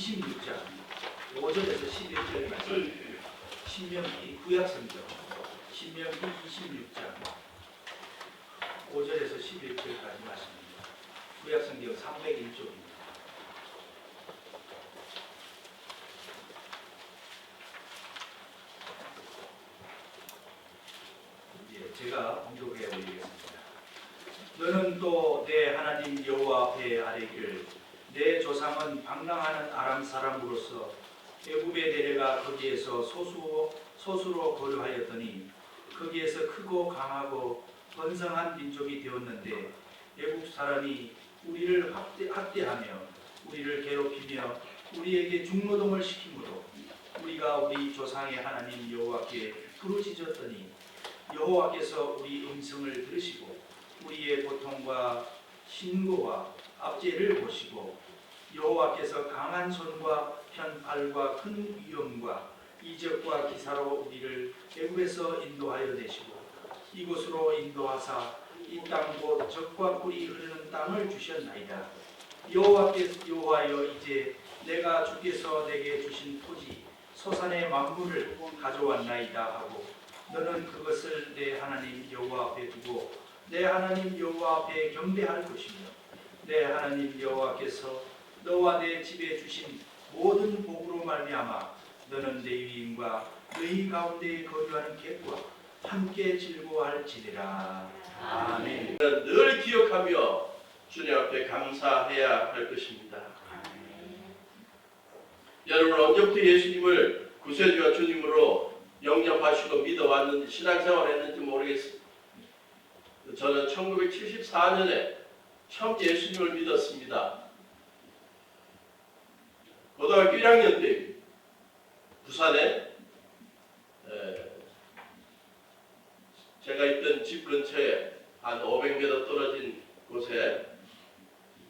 26장 5절에서 11절 말씀, 신명기 구약성경 신명기 26장 5절에서 11절까지 말씀입니다. 구약성경 301쪽입니다. 제가 봉독해 드리겠습니다. 너는 또 내 하나님 여호와 앞에 아뢰기를 내 조상은 방랑하는 아람 사람으로서 애굽에 내려가 거기에서 소수로 거류하였더니 거기에서 크고 강하고 번성한 민족이 되었는데 애굽 사람이 우리를 학대하며 우리를 괴롭히며 우리에게 중노동을 시키므로 우리가 우리 조상의 하나님 여호와께 부르짖었더니 여호와께서 우리 음성을 들으시고 우리의 고통과 신고와 압제를 보시고 여호와께서 강한 손과 편팔과 큰 위엄과 이적과 기사로 우리를 애굽에서 인도하여 내시고 이곳으로 인도하사 이 땅 곧 젖과 꿀이 흐르는 땅을 주셨나이다. 여호와여 이제 내가 주께서 내게 주신 토지 소산의 만물을 가져왔나이다 하고 너는 그것을 내 하나님 여호와 앞에 두고 내 하나님 여호와 앞에 경배할 것이며 내 하나님 여호와께서 너와 내 집에 주신 모든 복으로 말미암아 너는 내 위임과 너희 가운데 거주하는 객과 함께 즐거워할지니라. 아멘. 늘 기억하며 주님 앞에 감사해야 할 것입니다. 여러분, 언제부터 예수님을 구세주와 주님으로 영접하시고 믿어왔는지 신앙생활 했는지 모르겠습니다. 저는 1974년에 처음 예수님을 믿었습니다. 고등학교 1학년 때 부산에 제가 있던 집 근처에 한 500m 떨어진 곳에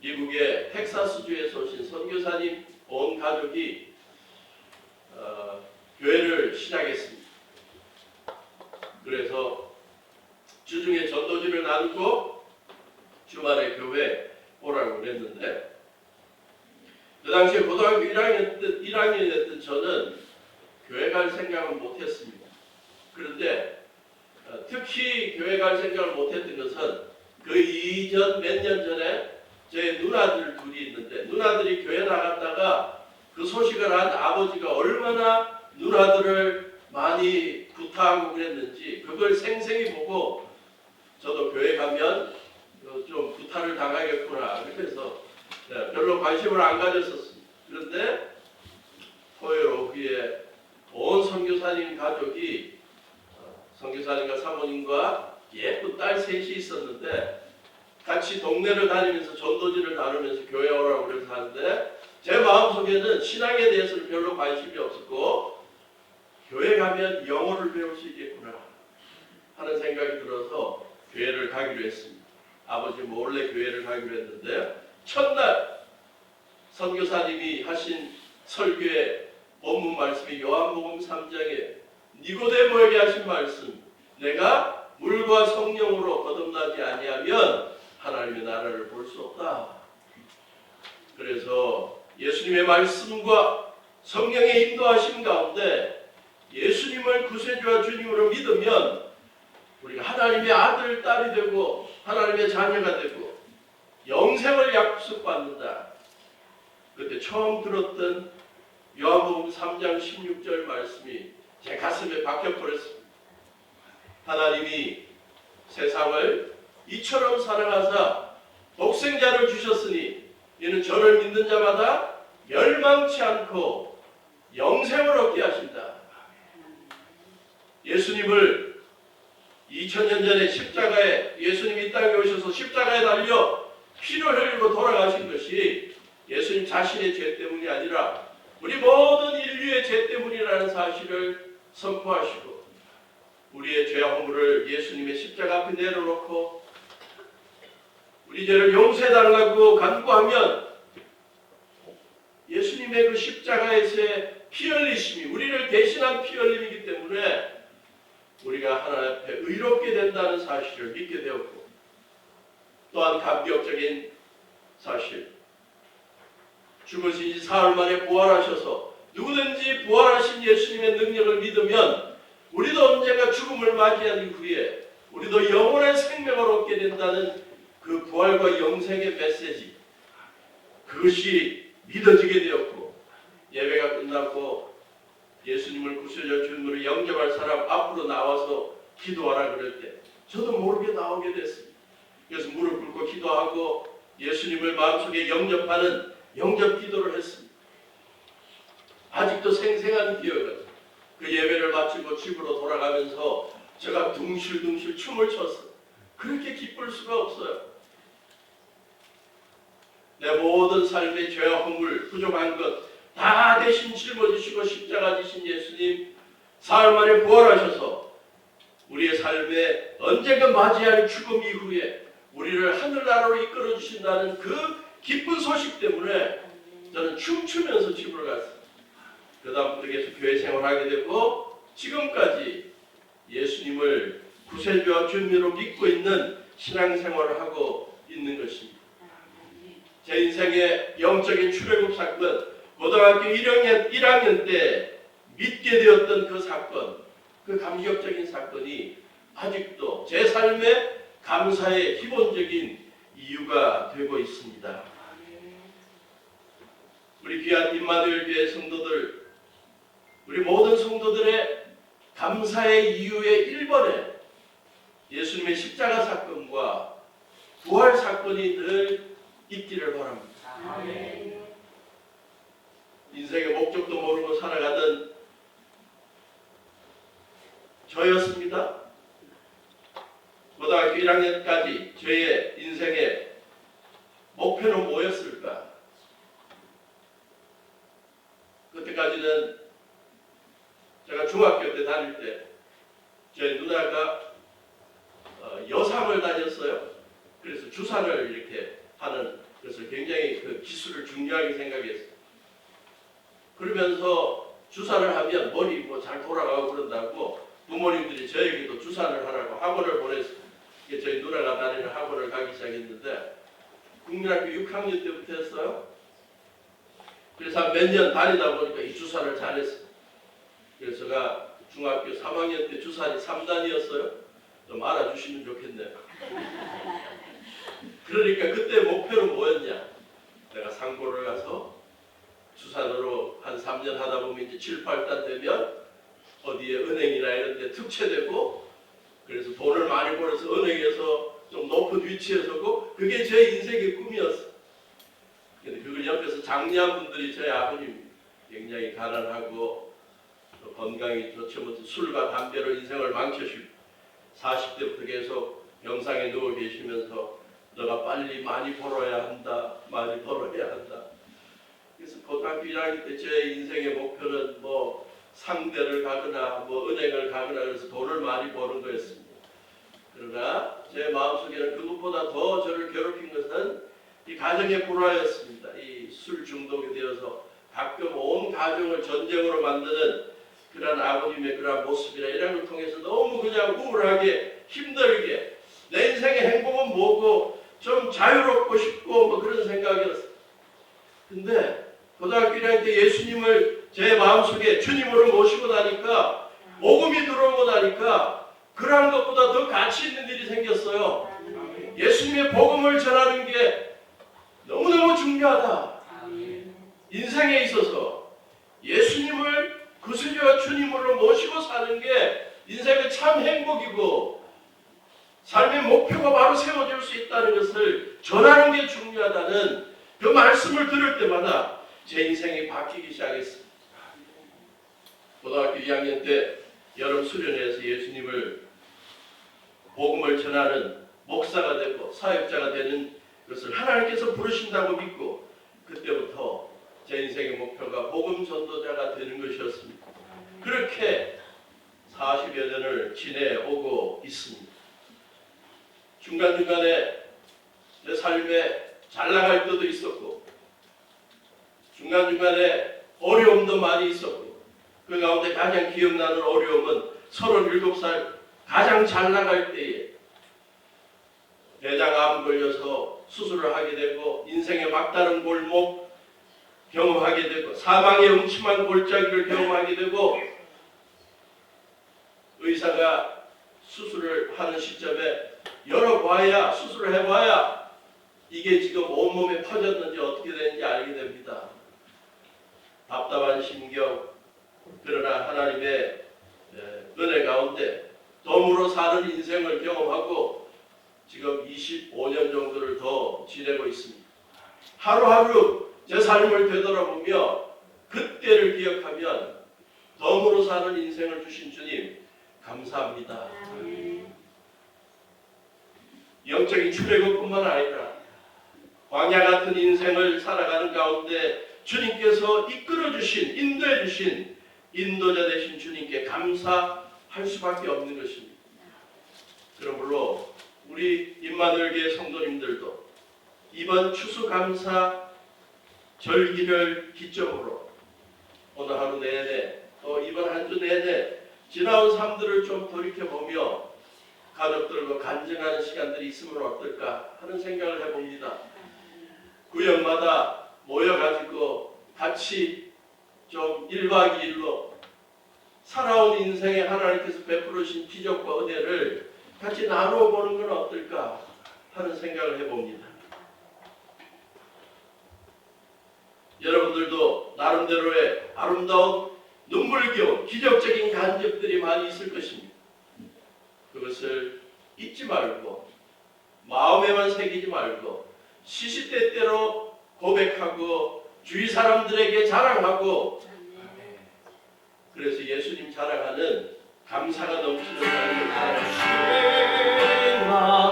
미국의 텍사스주에서 오신 선교사님 온 가족이 교회를 시작했습니다. 그래서 주중에 전도지를 나누고 주말에 교회 오라고 그랬는데 그 당시에 고등학교 1학년이었던 저는 교회 갈 생각은 못했습니다. 그런데 특히 교회 갈 생각을 못했던 것은 그 이전 몇 년 전에 제 누나들 둘이 있는데 누나들이 교회 나갔다가 그 소식을 한 아버지가 얼마나 누나들을 많이 구타하고 그랬는지 그걸 생생히 보고 저도 교회 가면 좀 구타를 당하겠구나 그래서 별로 관심을 안 가졌었습니다. 그런데 토요일 오후에 온 선교사님 가족이 선교사님과 사모님과 예쁜 딸 셋이 있었는데 같이 동네를 다니면서 전도지를 나누면서 교회 오라고 그래서 하는데 제 마음속에는 신앙에 대해서는 별로 관심이 없었고 교회 가면 영어를 배울 수 있겠구나 하는 생각이 들어서 교회를 가기로 했습니다. 아버지 몰래 교회를 가기로 했는데 첫날 선교사님이 하신 설교의 본문 말씀이 요한복음 3장에 니고데모에게 하신 말씀 내가 물과 성령으로 거듭나지 아니하면 하나님의 나라를 볼 수 없다. 그래서 예수님의 말씀과 성령의 인도하심 가운데 예수님을 구세주와 주님으로 믿으면 우리가 하나님의 아들, 딸이 되고 하나님의 자녀가 되고 영생을 약속받는다. 그때 처음 들었던 요한복음 3장 16절 말씀이 제 가슴에 박혀버렸습니다. 하나님이 세상을 이처럼 사랑하사 독생자를 주셨으니 이는 저를 믿는 자마다 멸망치 않고 영생을 얻게 하신다. 예수님을 2000년 전에 십자가에 예수님이 이 땅에 오셔서 십자가에 달려 피를 흘리고 돌아가신 것이 예수님 자신의 죄 때문이 아니라 우리 모든 인류의 죄 때문이라는 사실을 선포하시고 우리의 죄 허물을 예수님의 십자가 앞에 내려놓고 우리 죄를 용서해달라고 간구하면 예수님의 그 십자가에서의 피 흘리심이 우리를 대신한 피 흘림이기 때문에 우리가 하나님 앞에 의롭게 된다는 사실을 믿게 되었고 또한 감격적인 사실 죽으신 지 사흘 만에 부활하셔서 누구든지 부활하신 예수님의 능력을 믿으면 우리도 언젠가 죽음을 맞이한 이후에 우리도 영원한 생명을 얻게 된다는 그 부활과 영생의 메시지, 그것이 믿어지게 되었고, 예배가 끝났고 예수님을 구세주와 주님으로 영접할 사람 앞으로 나와서 기도하라 그럴 때 저도 모르게 나오게 됐습니다. 그래서 무릎 꿇고 기도하고 예수님을 마음속에 영접하는 영접 기도를 했습니다. 아직도 생생한 기억은 그 예배를 마치고 집으로 돌아가면서 제가 둥실둥실 춤을 췄어요. 그렇게 기쁠 수가 없어요. 내 모든 삶의 죄와 허물, 부족한 것 다 대신 짊어지시고 십자가 지신 예수님, 사흘 만에 부활하셔서 우리의 삶에 언젠가 맞이할 죽음 이후에 우리를 하늘나라로 이끌어 주신다는 그 기쁜 소식 때문에 저는 춤추면서 집으로 갔어요. 그 다음부터 계속 교회 생활하게 되고 지금까지 예수님을 구세주와 주님으로 믿고 있는 신앙생활을 하고 있는 것입니다. 제 인생의 영적인 출애굽 사건, 고등학교 1학년 때 믿게 되었던 그 사건, 그 감격적인 사건이 아직도 제 삶의 감사의 기본적인 이유가 되고 있습니다. 우리 귀한 임마누엘 교회 성도들, 우리 모든 성도들의 감사의 이유의 1번에 예수님의 십자가 사건과 부활 사건이 늘 있기를 바랍니다. 인생의 목적도 모르고 살아가던 저였습니다. 고등학교 1학년까지 저의 인생의 목표는 뭐였을까? 그때까지는 제가 중학교 때 다닐 때 저희 누나가 여상을 다녔어요. 그래서 주산을 이렇게 하는, 그래서 굉장히 그 기술을 중요하게 생각했어요. 그러면서 주산을 하면 머리 뭐 잘 돌아가고 그런다고 부모님들이 저에게도 주산을 하라고 학원을 보냈어요. 저희 누나가 다니는 학원을 가기 시작했는데 국민학교 6학년 때부터 했어요. 그래서 한 몇 년 다니다 보니까 이 주산을 잘했어요. 그래서 제가 중학교 3학년 때 주산이 3단이었어요. 좀 알아주시면 좋겠네요. 그러니까 그때 목표는 뭐였냐? 내가 상고를 가서 주산으로 한 3년 하다 보면 이제 7, 8단 되면 어디에 은행이나 이런 데 특채되고, 그래서 돈을 많이 벌어서 은행에서 좀 높은 위치에 서고, 그게 제 인생의 꿈이었어. 근데 그걸 옆에서 장려한 분들이 저희 아버님, 굉장히 가난하고 건강이 좋지 못해 술과 담배로 인생을 망치시고 40대부터 계속 병상에 누워 계시면서 너가 빨리 많이 벌어야 한다, 많이 벌어야 한다. 그래서 고등학교 1학년 때 제 인생의 목표는 뭐 상대를 가거나 뭐 은행을 가거나 그래서 돈을 많이 버는 거였습니다. 그러나 제 마음속에는 그것보다 더 저를 괴롭힌 것은 이 가정의 불화였습니다. 이 술 중독이 되어서 가끔 온 가정을 전쟁으로 만드는 그런 아버님의 그런 모습이나 이런 걸 통해서 너무 그냥 우울하게 힘들게 내 인생의 행복은 뭐고 좀 자유롭고 싶고 뭐 그런 생각이었어요. 근데 고등학교 1학년 때 예수님을 제 마음속에 주님으로 모시고 나니까, 복음이 들어오고 나니까 그러한 것보다 더 가치 있는 일이 생겼어요. 예수님의 복음을 전하는 게 너무너무 중요하다. 인생에 있어서 예수님을 구세주와 주님으로 모시고 사는 게 인생의 참 행복이고 삶의 목표가 바로 세워질 수 있다는 것을 전하는 게 중요하다는 그 말씀을 들을 때마다 제 인생이 바뀌기 시작했습니다. 고등학교 2학년 때 여름 수련회에서 예수님을 복음을 전하는 목사가 되고 사역자가 되는 것을 하나님께서 부르신다고 믿고, 그때부터 제 인생의 목표가 복음 전도자가 되는 것이었습니다. 그렇게 40여 년을 지내오고 있습니다. 중간중간에 내 삶에 잘 나갈 때도 있었고 중간중간에 어려움도 많이 있었고, 그 가운데 가장 기억나는 어려움은 37살 가장 잘 나갈 때에 대장암 걸려서 수술을 하게 되고 인생의 막다른 골목, 경험하게 되고 사망의 음침한 골짜기를 경험하게 되고 의사가 수술을 하는 시점에 열어봐야 수술을 해봐야 이게 지금 온몸에 퍼졌는지 어떻게 되는지 알게 됩니다. 답답한 심경, 그러나 하나님의 은혜 가운데 덤으로 사는 인생을 경험하고 지금 25년 정도를 더 지내고 있습니다. 하루하루 제 삶을 되돌아보며 그때를 기억하면 덤으로 사는 인생을 주신 주님 감사합니다. 영적인 출애굽뿐만 아니라 광야 같은 인생을 살아가는 가운데 주님께서 이끌어 주신, 인도해 주신 인도자 되신 주님께 감사할 수밖에 없는 것입니다. 그러므로 우리 임마누엘교회 성도님들도 이번 추수감사 절기를 기점으로 오늘 하루 내내 또 이번 한 주 내내 지나온 삶들을 좀 돌이켜보며 가족들과 간증하는 시간들이 있으면 어떨까 하는 생각을 해봅니다. 구역마다 모여가지고 같이 좀 1박 2일로 살아온 인생에 하나님께서 베풀으신 기적과 은혜를 같이 나누어 보는 건 어떨까 하는 생각을 해봅니다. 여러분들도 나름대로의 아름다운 눈물겨운 기적적인 간증들이 많이 있을 것입니다. 그것을 잊지 말고 마음에만 새기지 말고 시시때때로 고백하고 주위 사람들에게 자랑하고 그래서 예수님 자랑하는 감사가 넘치는 삶을 살아가시고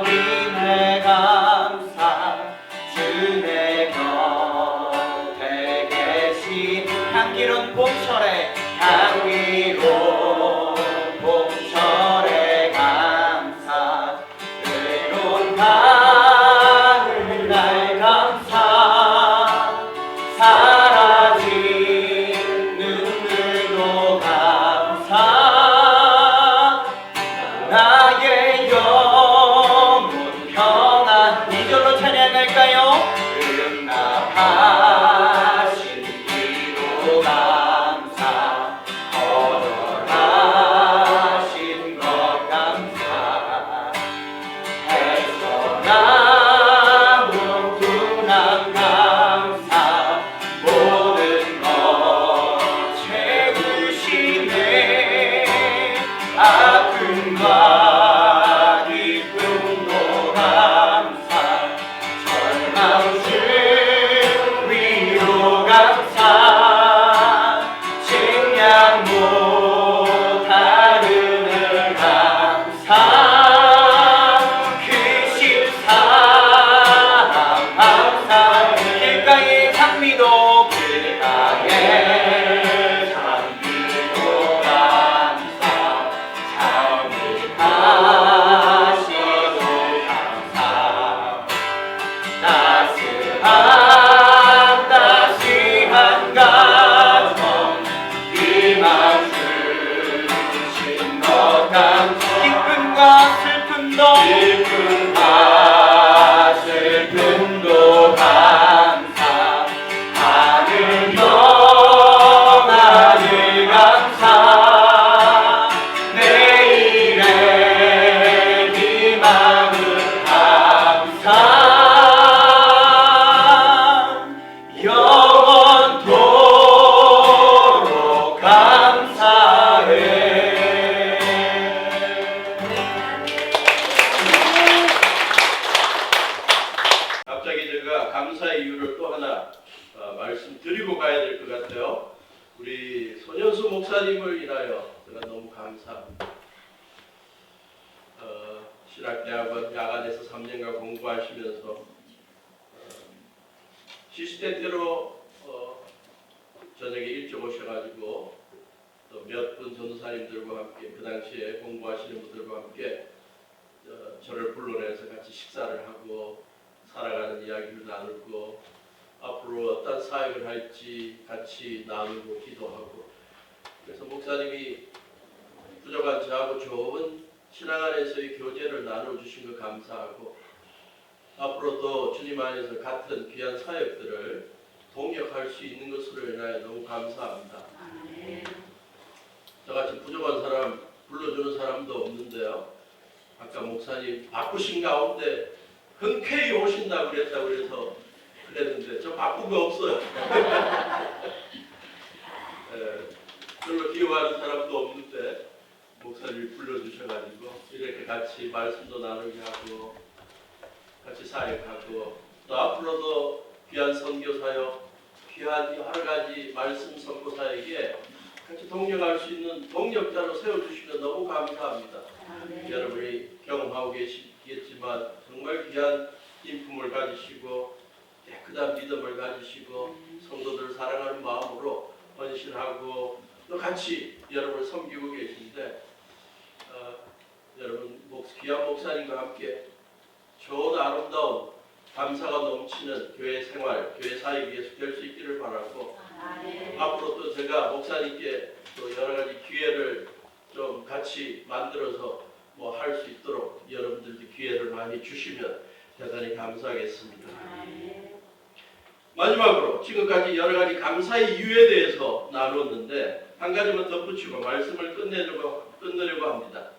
주님의 감사 주의 곁에 계신 향기로운 봄철에 향기로운 봄철에 감사 의로운 가을날 감사 사라진 눈물도 감사 나의 영혼 평안 2절로 찬양할까요? 응답하신 기도 감사 거절하신 것 감사 해서나무 분한 감사 모든 것 채우시네 아픔과 기쁨도 감사 절망 중 위로 감사 증량 못할 은혜 감사 크신 사랑 감사 길가의 장미도 길가의 장미도 감사 자비하시고 감사 따스한 가정 희망 주신 것 감사 기쁨과 슬픔도 감사 하늘 영하늘 감사 내일의 희망을 감사 영원토록 감사해. 갑자기 제가 감사의 이유를 또 하나 말씀드리고 가야 될 것 같아요. 우리 손현수 목사님을 인하여 제가 너무 감사합니다. 신학대학원 야간에서 3년간 공부하시면서 시시때때로 저녁에 일찍 오셔가지고 또 몇 분 전도사님들과 함께 그 당시에 공부하시는 분들과 함께 저를 불러내서 같이 식사를 하고 살아가는 이야기를 나누고 앞으로 어떤 사역을 할지 같이 나누고 기도하고 그래서 목사님이 부족한 저하고 좋은 신앙 안에서의 교제를 나눠주신 것 감사하고 앞으로도 주님 안에서 같은 귀한 사역들을 동역할 수 있는 것으로 인하여 너무 감사합니다. 저같이 부족한 사람 불러주는 사람도 없는데요. 아까 목사님 바쁘신 가운데 흔쾌히 오신다고 그랬다고 그래서 그랬는데 저 바쁜 거 없어요. 별로 기여하는 사람도 없는데 목사님이 불러주셔가지고 이렇게 같이 말씀도 나누게 하고 같이 사역하고 또 앞으로도 귀한 선교사역, 귀한 여러 가지 말씀 선교사에게 같이 동력할 수 있는 동력자로 세워주시면 너무 감사합니다. 여러분이 경험하고 계시겠지만 정말 귀한 인품을 가지시고 깨끗한 믿음을 가지시고 성도들을 사랑하는 마음으로 헌신하고 또 같이 여러분을 섬기고 계신데 여러분 귀한 목사님과 함께 좋은 아름다운 감사가 넘치는 교회 생활, 교회 사역이 계속될 수 있기를 바라고 앞으로 또 제가 목사님께 또 여러 가지 기회를 좀 같이 만들어서 뭐 할 수 있도록 여러분들도 기회를 많이 주시면 대단히 감사하겠습니다. 마지막으로 지금까지 여러 가지 감사의 이유에 대해서 나눴는데 한 가지만 덧붙이고 말씀을 끝내려고 합니다.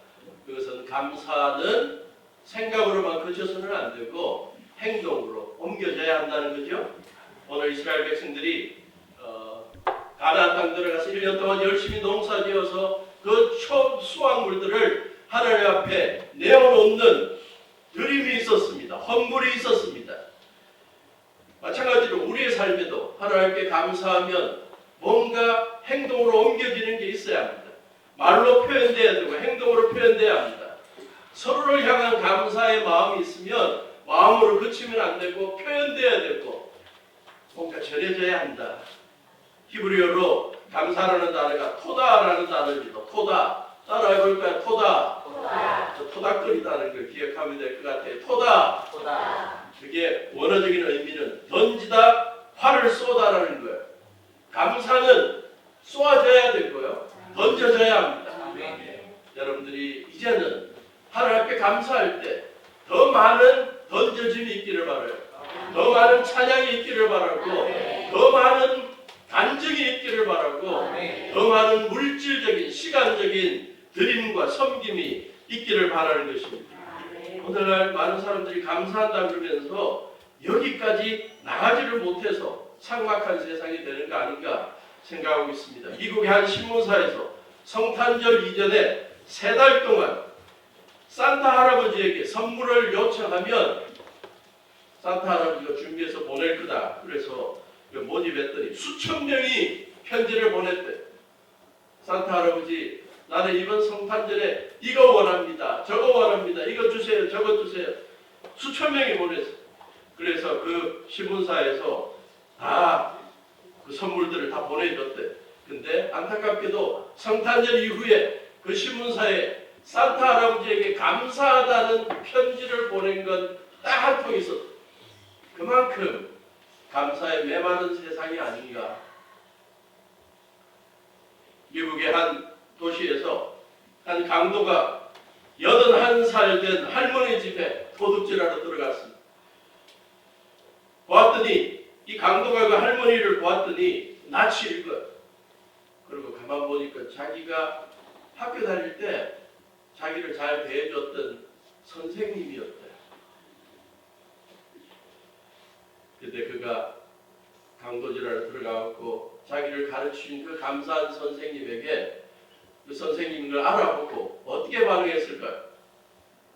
그것은 감사는 생각으로만 그쳐서는 안 되고 행동으로 옮겨져야 한다는 거죠. 오늘 이스라엘 백성들이 가나안 땅 들어가서 1년 동안 열심히 농사지어서 그 수확물들을 하나님 앞에 내어놓는 드림이 있었습니다. 헌물이 있었습니다. 마찬가지로 우리의 삶에도 하나님께 감사하면 뭔가 행동으로 옮겨지는 게 있어야 합니다. 말로 표현돼야 되고 행동으로 표현돼야 합니다. 서로를 향한 감사의 마음이 있으면 마음으로 그치면 안 되고 표현돼야 되고 뭔가 전해져야 한다. 히브리어로 감사라는 단어가 토다라는 단어입니다. 토다. 따라해볼까요? 토다. 저 토닥거리다는 걸 기억하면 될 것 같아요. 토다. 그게 원어적인 의미는 던지다, 활을 쏘다라는 거예요. 감사는 쏘아져야 되고요. 던져져야 합니다. 여러분들이 이제는 하나님 앞에 감사할 때 더 많은 던져짐이 있기를 바라요. 더 많은 찬양이 있기를 바라고 더 많은 간증이 있기를 바라고 더 많은 물질적인 시간적인 드림과 섬김이 있기를 바라는 것입니다. 오늘날 많은 사람들이 감사한다 그러면서 여기까지 나가지를 못해서 삭막한 세상이 되는 거 아닌가 생각하고 있습니다. 미국의 한 신문사에서 성탄절 이전에 3달 동안 산타 할아버지에게 선물을 요청하면 산타 할아버지가 준비해서 보낼 거다. 그래서 모집했더니 수천 명이 편지를 보냈대. 산타 할아버지, 나는 이번 성탄절에 이거 원합니다. 저거 원합니다. 이거 주세요. 저거 주세요. 수천 명이 보냈어. 그래서 그 신문사에서 다 그 선물들을 다 보내줬대. 근데 안타깝게도 성탄절 이후에 그 신문사에 산타 할아버지에게 감사하다는 편지를 보낸 건 딱 한 통 있었어. 그만큼 감사에 메마른 세상이 아닌가. 미국의 한 도시에서 한 강도가 81살 된 할머니 집에 도둑질하러 들어갔습니다. 보았더니 이 강도가 그 할머니를 보았더니 낯이 익어요. 그리고 가만 보니까 자기가 학교 다닐 때 자기를 잘 대해줬던 선생님이었대요. 근데 그가 강도질하러 들어가고 자기를 가르친 그 감사한 선생님에게 그 선생님인 걸 알아보고 어떻게 반응했을까요?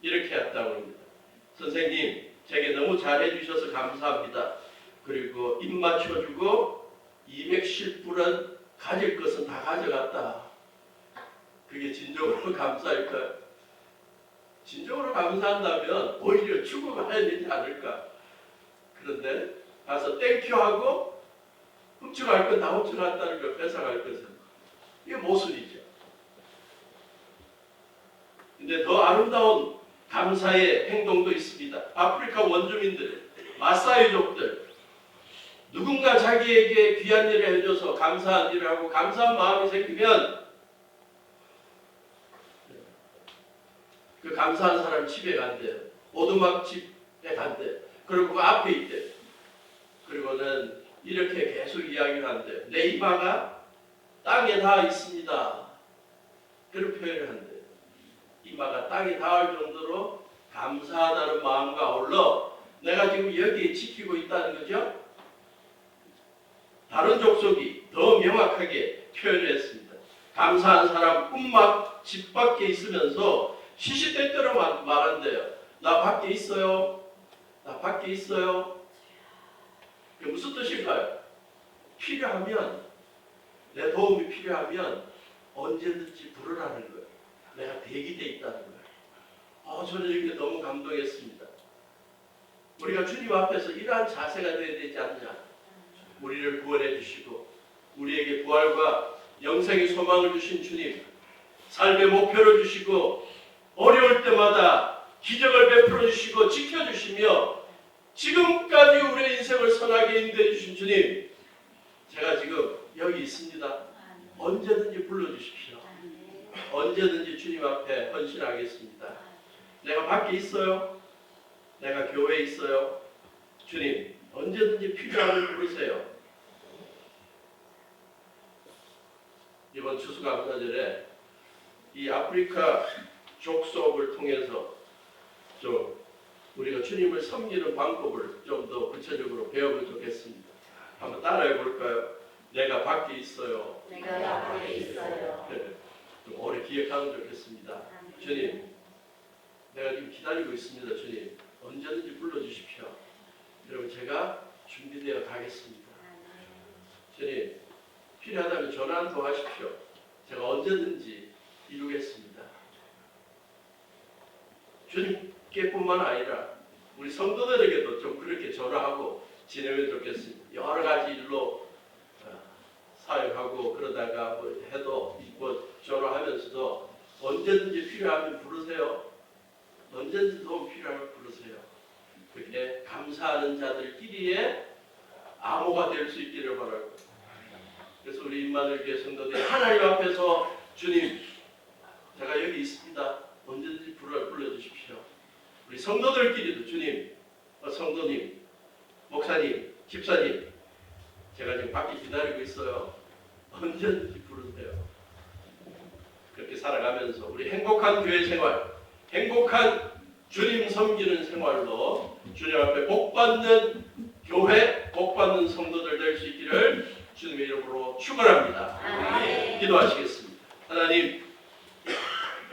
이렇게 했다고 합니다. 선생님, 제게 너무 잘해주셔서 감사합니다. 그리고 입 맞춰주고 210불은 가질 것은 다 가져갔다. 그게 진정으로 감사일까요? 진정으로 감사한다면 오히려 죽어가야 되지 않을까? 그런데 가서 땡큐 하고 훔쳐갈 건 다 훔쳐갔다는 걸 뺏어갈 것은 이게 모순이죠. 근데 더 아름다운 감사의 행동도 있습니다. 아프리카 원주민들, 마사이족들, 누군가 자기에게 귀한 일을 해줘서 감사한 일을 하고 감사한 마음이 생기면 그 감사한 사람 집에 간대요. 오두막 집에 간대. 그리고 그 앞에 있대. 그리고는 이렇게 계속 이야기를 하는데 내 이마가 땅에 닿아 있습니다. 그런 표현을 한대요. 이마가 땅에 닿을 정도로 감사하다는 마음과 아울러 내가 지금 여기에 지키고 있다는 거죠. 다른 족속이 더 명확하게 표현을 했습니다. 감사한 사람 꿈막 집 밖에 있으면서 시시때때로 말한대요. 나 밖에 있어요. 나 밖에 있어요. 그게 무슨 뜻일까요? 필요하면, 내 도움이 필요하면 언제든지 부르라는 거예요. 내가 대기돼 있다는 거예요. 저는 이게 너무 감동했습니다. 우리가 주님 앞에서 이러한 자세가 되어야 되지 않냐. 우리를 구원해 주시고 우리에게 부활과 영생의 소망을 주신 주님, 삶의 목표를 주시고 어려울 때마다 기적을 베풀어 주시고 지켜주시며 지금까지 우리의 인생을 선하게 인도해 주신 주님, 제가 지금 여기 있습니다. 언제든지 불러주십시오. 언제든지 주님 앞에 헌신하겠습니다. 내가 밖에 있어요. 내가 교회에 있어요. 주님, 언제든지 필요하면 부르세요. 이번 추수감사절에 이 아프리카 족속을 통해서 좀 우리가 주님을 섬기는 방법을 좀 더 구체적으로 배우면 좋겠습니다. 한번 따라해 볼까요? 내가 밖에 있어요. 내가 밖에 있어요. 좀 오래 기억하면 좋겠습니다. 주님, 내가 지금 기다리고 있습니다. 주님, 언제든지 불러주십시오. 여러분, 제가 준비되어 가겠습니다. 주님, 필요하다면 전화 한 통 하십시오. 제가 언제든지 이루겠습니다. 주님께뿐만 아니라 우리 성도들에게도 좀 그렇게 전화하고 지내면 좋겠습니다. 여러 가지 일로 사역하고 그러다가 뭐 해도 전화하면서도 언제든지 필요하면 부르세요. 언제든지 도움 필요하면 부르세요. 그렇게 감사하는 자들끼리의 암호가 될 수 있기를 바라고. 그래서 우리 임마누엘교회 성도들 하나님 앞에서 주님, 제가 여기 있습니다. 언제든지 불러주십시오. 우리 성도들끼리도 주님, 성도님, 목사님, 집사님, 제가 지금 밖에 기다리고 있어요. 언제든지 부르세요. 그렇게 살아가면서 우리 행복한 교회 생활, 행복한 주님 섬기는 생활로 주님 앞에 복받는 교회, 복받는 성도들 될 수 있기를 주님의 이름으로 축원합니다. 기도하시겠습니다. 하나님,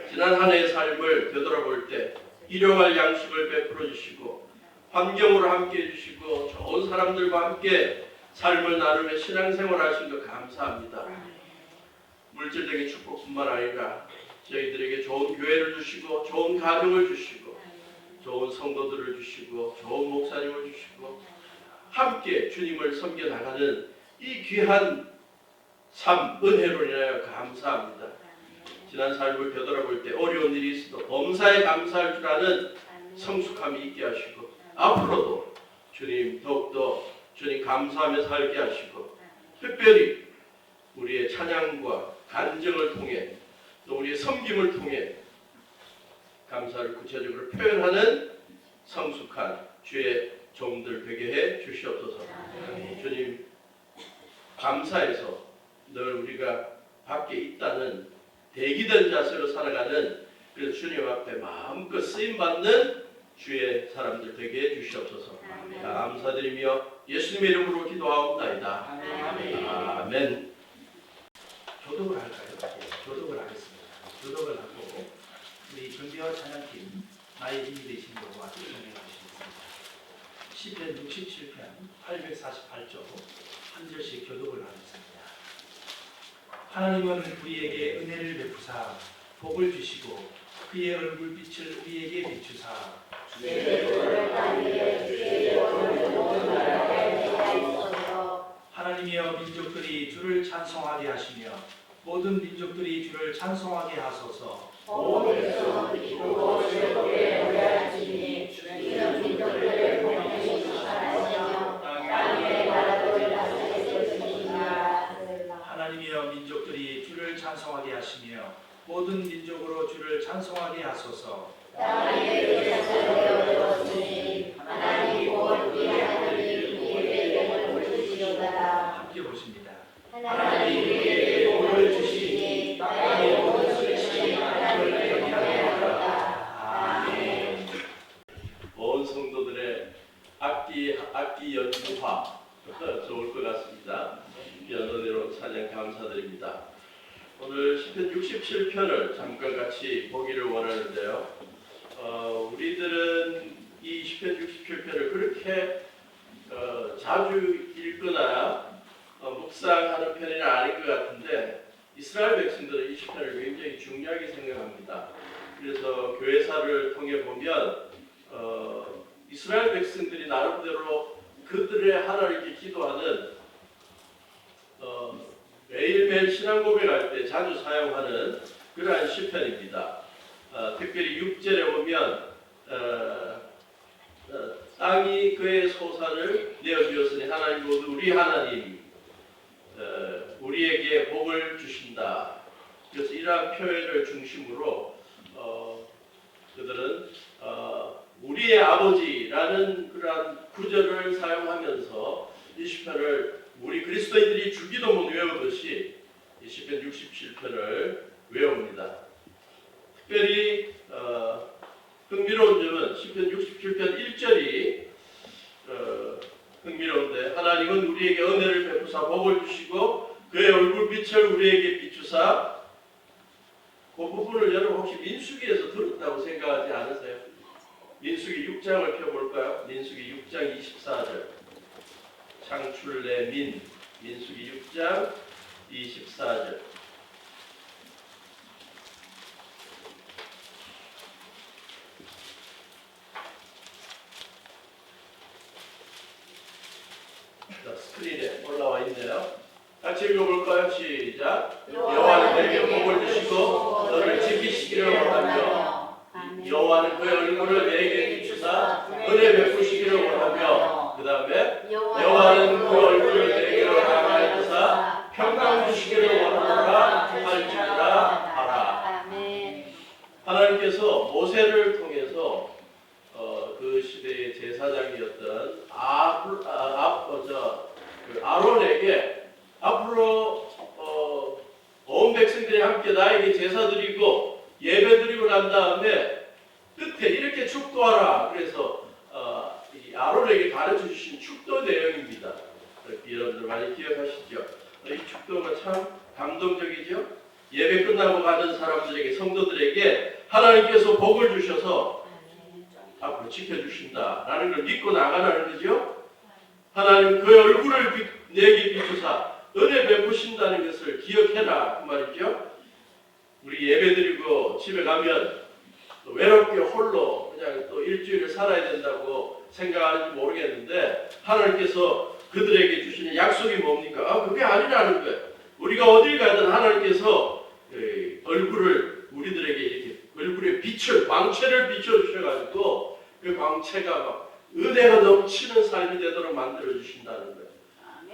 지난 한 해의 삶을 되돌아볼 때 일용할 양식을 베풀어 주시고 환경으로 함께 해주시고 좋은 사람들과 함께 삶을 나누며 신앙생활 하신 것 감사합니다. 물질적인 축복뿐만 아니라 저희들에게 좋은 교회를 주시고 좋은 가정을 주시고 좋은 성도들을 주시고 좋은 목사님을 주시고 함께 주님을 섬겨나가는 이 귀한 삶 은혜로 인하여 감사합니다. 지난 삶을 되돌아볼 때 어려운 일이 있어도 범사에 감사할 줄 아는 성숙함이 있게 하시고 앞으로도 주님 더욱더 주님 감사하며 살게 하시고 특별히 우리의 찬양과 간증을 통해 또 우리의 섬김을 통해 감사를 구체적으로 표현하는 성숙한 주의 종들 되게 해 주시옵소서. 주님, 감사해서 늘 우리가 밖에 있다는 대기된 자세로 살아가는 그래서 주님 앞에 마음껏 쓰임받는 주의 사람들 되게 해 주시옵소서. 감사드리며 예수님의 이름으로 기도하옵나이다. 아멘. 조덕을 할까요? 조덕을 하겠습니다. 조덕을 하고 우리 경비와 찬양팀 나의 힘이 되신 여호와 찬양하시겠습니다. 시편 67편 848조 한 절씩 교독을 하겠습니다. 하나님은 우리에게 은혜를 베푸사 복을 주시고 그의 얼굴빛을 우리에게 비추사 하나님이여 민족들이 주를 찬송하게 하시며 모든 민족들이 주를 찬송하게 하소서. 하나님이여 민족들이 주를 찬송하게 하시며 모든 민족으로 주를 찬송하게 하소서. 하나님 우리에게 복을 주시니 땅의 모든 수치이 하나님을 경외하였다. 아멘. 온 성도들의 악기 연주화 좋을 것 같습니다. 귀한 은혜로 찬양 감사드립니다. 오늘 시편 67편을 잠깐 같이 보기를 원하는데요. 우리들은 이 시편 67편을 그렇게 자주 읽거나 묵상하는 편은 아닌 것 같은데 이스라엘 백성들은 이 시편을 굉장히 중요하게 생각합니다. 그래서 교회사를 통해 보면 이스라엘 백성들이 나름대로 그들의 하나님께 기도하는 매일매일 신앙 고백할 때 자주 사용하는 그러한 시편입니다. 특별히 6절에 보면 땅이 그의 소산을 내어주었으니 하나님 모두 우리 하나님 우리에게 복을 주신다. 그래서 이러한 표현을 중심으로 그들은 우리의 아버지라는 그러한 구절을 사용하면서 이 시편을 우리 그리스도인들이 주기도문 외우듯이 이 시편 67편을 외웁니다. 특별히 흥미로운 점은 시편 67편 1절이 흥미로운데 하나님은 우리에게 은혜를 베푸사 복을 주시고 그의 얼굴빛을 우리에게 비추사 그 부분을 여러분 혹시 민수기에서 들었다고 생각하지 않으세요? 민수기 6장을 펴볼까요? 민수기 6장 24절 창출내 민수기 6장 24절 스크린에 올라와 있네요. 같이 읽어볼까요? 시작. 여호와는 내게 복을 주시고 너를 지키시기를 원하며 여호와는 그의 얼굴을 내게 비추사 은혜 베푸시기를 원하며 그 다음에 여호와는 그 얼굴을 내게로 향하여사 평강 주시기를 원하노라 할지니라 하라. 하나님께서 모세를 통해서 그 시대의 제사장이었던 아론에게 앞으로 온 백성들이 함께 나에게 제사 드리고 예배 드리고 난 다음에 끝에 이렇게 축도하라. 그래서 이 아론에게 가르쳐 주신 축도 내용입니다. 여러분들 많이 기억하시죠? 이 축도가 참 감동적이죠? 예배 끝나고 가는 사람들에게 성도들에게 하나님께서 복을 주셔서 앞으로 지켜주신다라는 걸 믿고 나가라는 거죠. 하나님 그의 얼굴을 내게 비추사 은혜 베푸신다는 것을 기억해라 그 말이죠. 우리 예배드리고 집에 가면 또 외롭게 홀로 그냥 또 일주일을 살아야 된다고 생각하는지 모르겠는데 하나님께서 그들에게 주시는 약속이 뭡니까? 그게 아니라는 거예요. 우리가 어딜 가든 하나님께서 얼굴을 우리들에게 이렇게 얼굴에 빛을 광채를 비춰주셔가지고 그 광채가 막 은혜가 넘치는 삶이 되도록 만들어 주신다는 거예요.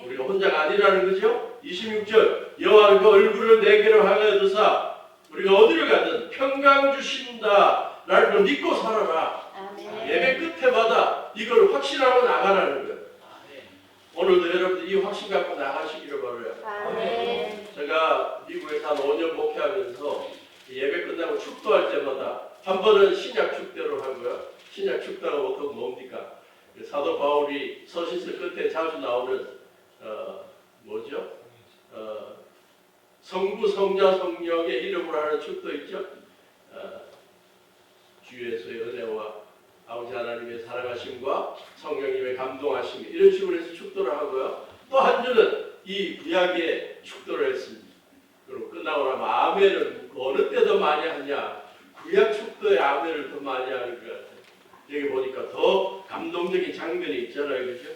우리가 혼자가 아니라는 거죠. 26절 여호와는 그 얼굴을 내게로 향하여 두사 우리가 어디를 가든 평강 주신다 라는 걸 믿고 살아라. 예배 끝에마다 이걸 확신하고 나가라는 거예요. 오늘도 여러분들 이 확신 갖고 나가시기를 바라요. 제가 미국에서 한 5년 목회하면서 예배 끝나고 축도할 때마다 한 번은 신약 축도를 하고요. 신약 축도가 보통 뭡니까? 사도 바울이 서신서 끝에 자주 나오는 성부, 성자, 성령의 이름으로 하는 축도 있죠? 주 예수의 은혜와 아버지 하나님의 사랑하심과 성령님의 감동하심 이런 식으로 해서 축도를 하고요. 또 한 주는 이 구약의 축도를 했습니다. 그리고 끝나고 나면 아멘을 어느 때 더 많이 하냐? 구약 축도의 아멘을 더 많이 하는 것 같아요. 여기 보니까 더 감동적인 장면이 있잖아요, 그죠?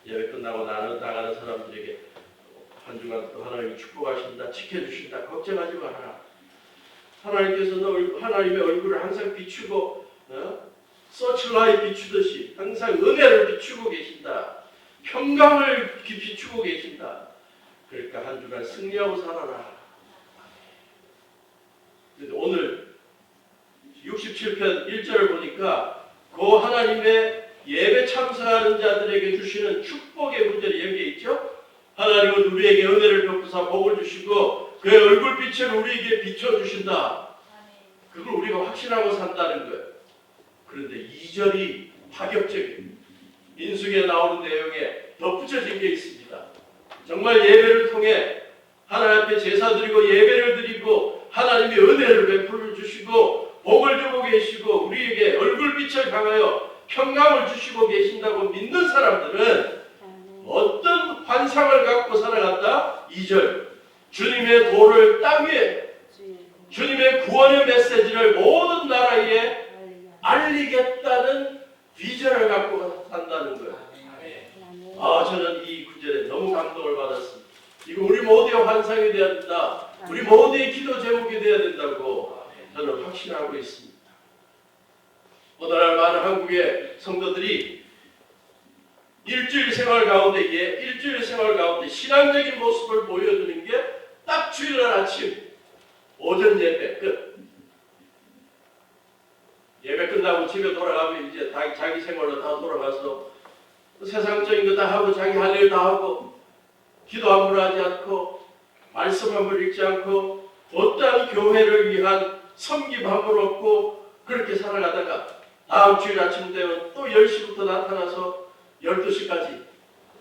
예배 끝나고 나가는 사람들에게 한 주간 또 하나님이 축복하신다, 지켜주신다, 걱정하지 마라. 하나님께서는 하나님의 얼굴을 항상 비추고 서치라이트 비추듯이 항상 은혜를 비추고 계신다. 평강을 비추고 계신다. 그러니까 한 주간 승리하고 살아라. 오늘 67편 1절을 보니까 그 하나님의 예배 참석하는 자들에게 주시는 축복의 구절이 여기에 있죠. 하나님은 우리에게 은혜를 베푸사 복을 주시고 그의 얼굴빛을 우리에게 비춰주신다. 그걸 우리가 확신하고 산다는 거예요. 그런데 2절이 파격적입니다. 민수기에 나오는 내용에 덧붙여진 게 있습니다. 정말 예배를 통해 하나님 앞에 제사 드리고 예배를 드리고 하나님이 은혜를 베풀어 주시고 복을 주고 계시고 우리에게 얼굴빛을 강하여 평강을 주시고 계신다고 믿는 사람들은 어떤 환상을 갖고 살아간다? 2절 주님의 도를 땅 위에 주님의 구원의 메시지를 모든 나라에 알리겠다는 비전을 갖고 산다는 거예요. 저는 이 구절에 너무 감동을 받았습니다. 이거 우리 모두의 환상이 되어야 된다. 우리 모두의 기도 제목이 되어야 된다고 저는 확신하고 있습니다. 오늘날 많은 한국의 성도들이 일주일 생활 가운데 신앙적인 모습을 보여주는 게 딱 주일날 아침 오전 예배 끝. 예배 끝나고 집에 돌아가면 이제 자기 생활로 다 돌아가서 세상적인 거 다 하고 자기 할 일 다 하고 기도 한번 하지 않고 말씀 한번 읽지 않고 어떠한 교회를 위한 섬김 한번 없고 그렇게 살아가다가 다음 주일 아침 되면 또 10시부터 나타나서 12시까지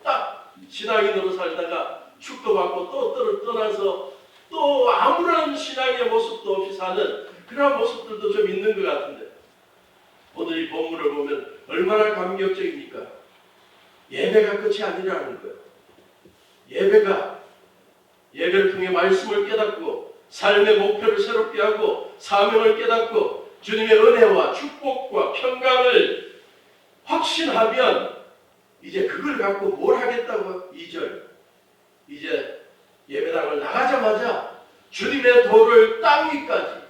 딱 신앙인으로 살다가 축도받고 또 떠나서 또 아무런 신앙의 모습도 없이 사는 그런 모습들도 좀 있는 것 같은데 오늘 이 본문을 보면 얼마나 감격적입니까? 예배가 끝이 아니라는 거예요. 예배를 통해 말씀을 깨닫고 삶의 목표를 새롭게 하고 사명을 깨닫고 주님의 은혜와 축복과 평강을 확신하면 이제 그걸 갖고 뭘 하겠다고요? 2절 이제 예배당을 나가자마자 주님의 도를 땅 위까지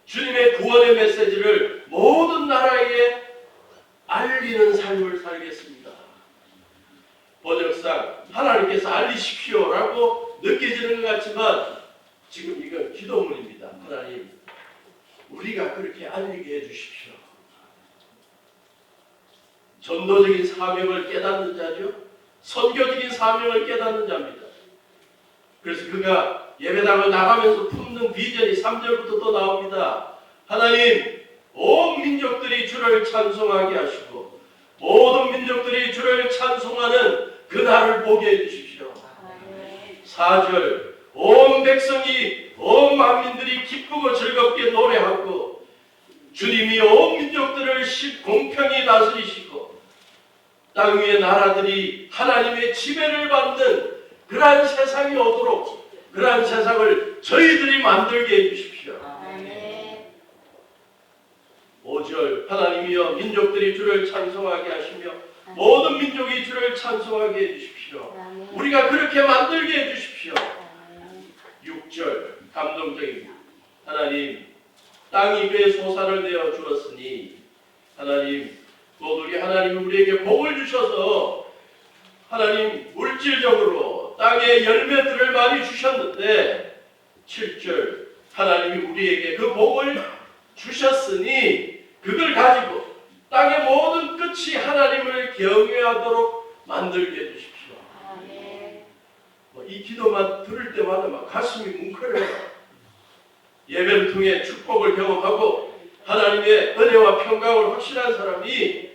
주님의 구원의 메시지를 모든 나라에 알리는 삶을 살겠습니다. 번역상 하나님께서 알리십시오라고 느껴지는 것 같지만 지금 이건 기도문입니다. 하나님 우리가 그렇게 알리게 해주십시오. 전도적인 사명을 깨닫는 자죠. 선교적인 사명을 깨닫는 자입니다. 그래서 그가 예배당을 나가면서 품는 비전이 3절부터 또 나옵니다. 하나님 온 민족들이 주를 찬송하게 하시고 모든 민족들이 주를 찬송하는 그날을 보게 해주십시오. 4절 온 백성이 온 만민들이 기쁘고 즐겁게 노래하고 주님이 온 민족들을 공평히 다스리시고 땅 위의 나라들이 하나님의 지배를 받는 그러한 세상이 오도록 그러한 세상을 저희들이 만들게 해주십시오. 5절 하나님이여 민족들이 주를 찬송하게 하시며 모든 민족이 주를 찬송하게 해주십시오. 우리가 그렇게 만들게 해주십시오. 6절 감동적입니다. 하나님 땅 입에 소산을 내어 주었으니 하나님 모두게 하나님 우리에게 복을 주셔서 하나님 물질적으로 땅에 열매들을 많이 주셨는데 7절 하나님이 우리에게 그 복을 주셨으니 그걸 가지고 땅의 모든 끝이 하나님을 경외하도록 만들게 해주십시오. 이 기도만 들을 때마다 막 가슴이 뭉클해요. 예배를 통해 축복을 경험하고 하나님의 은혜와 평강을 확신한 사람이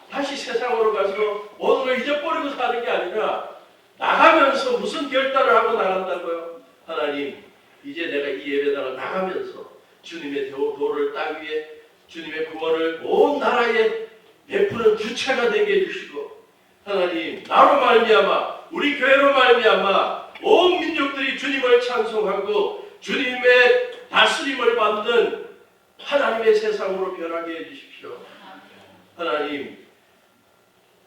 다시 세상으로 가서 모든 걸 잊어버리고 사는 게 아니라 나가면서 무슨 결단을 하고 나간다고요? 하나님 이제 내가 이 예배당을 나가면서 주님의 도를 땅 위에 주님의 구원을 온 나라에 베푸는 주체가 되게 해주시고 하나님 나로 말미암아 우리 교회로 말미암아 온 민족들이 주님을 찬송하고 주님의 다스림을 받는 하나님의 세상으로 변하게 해주십시오. 하나님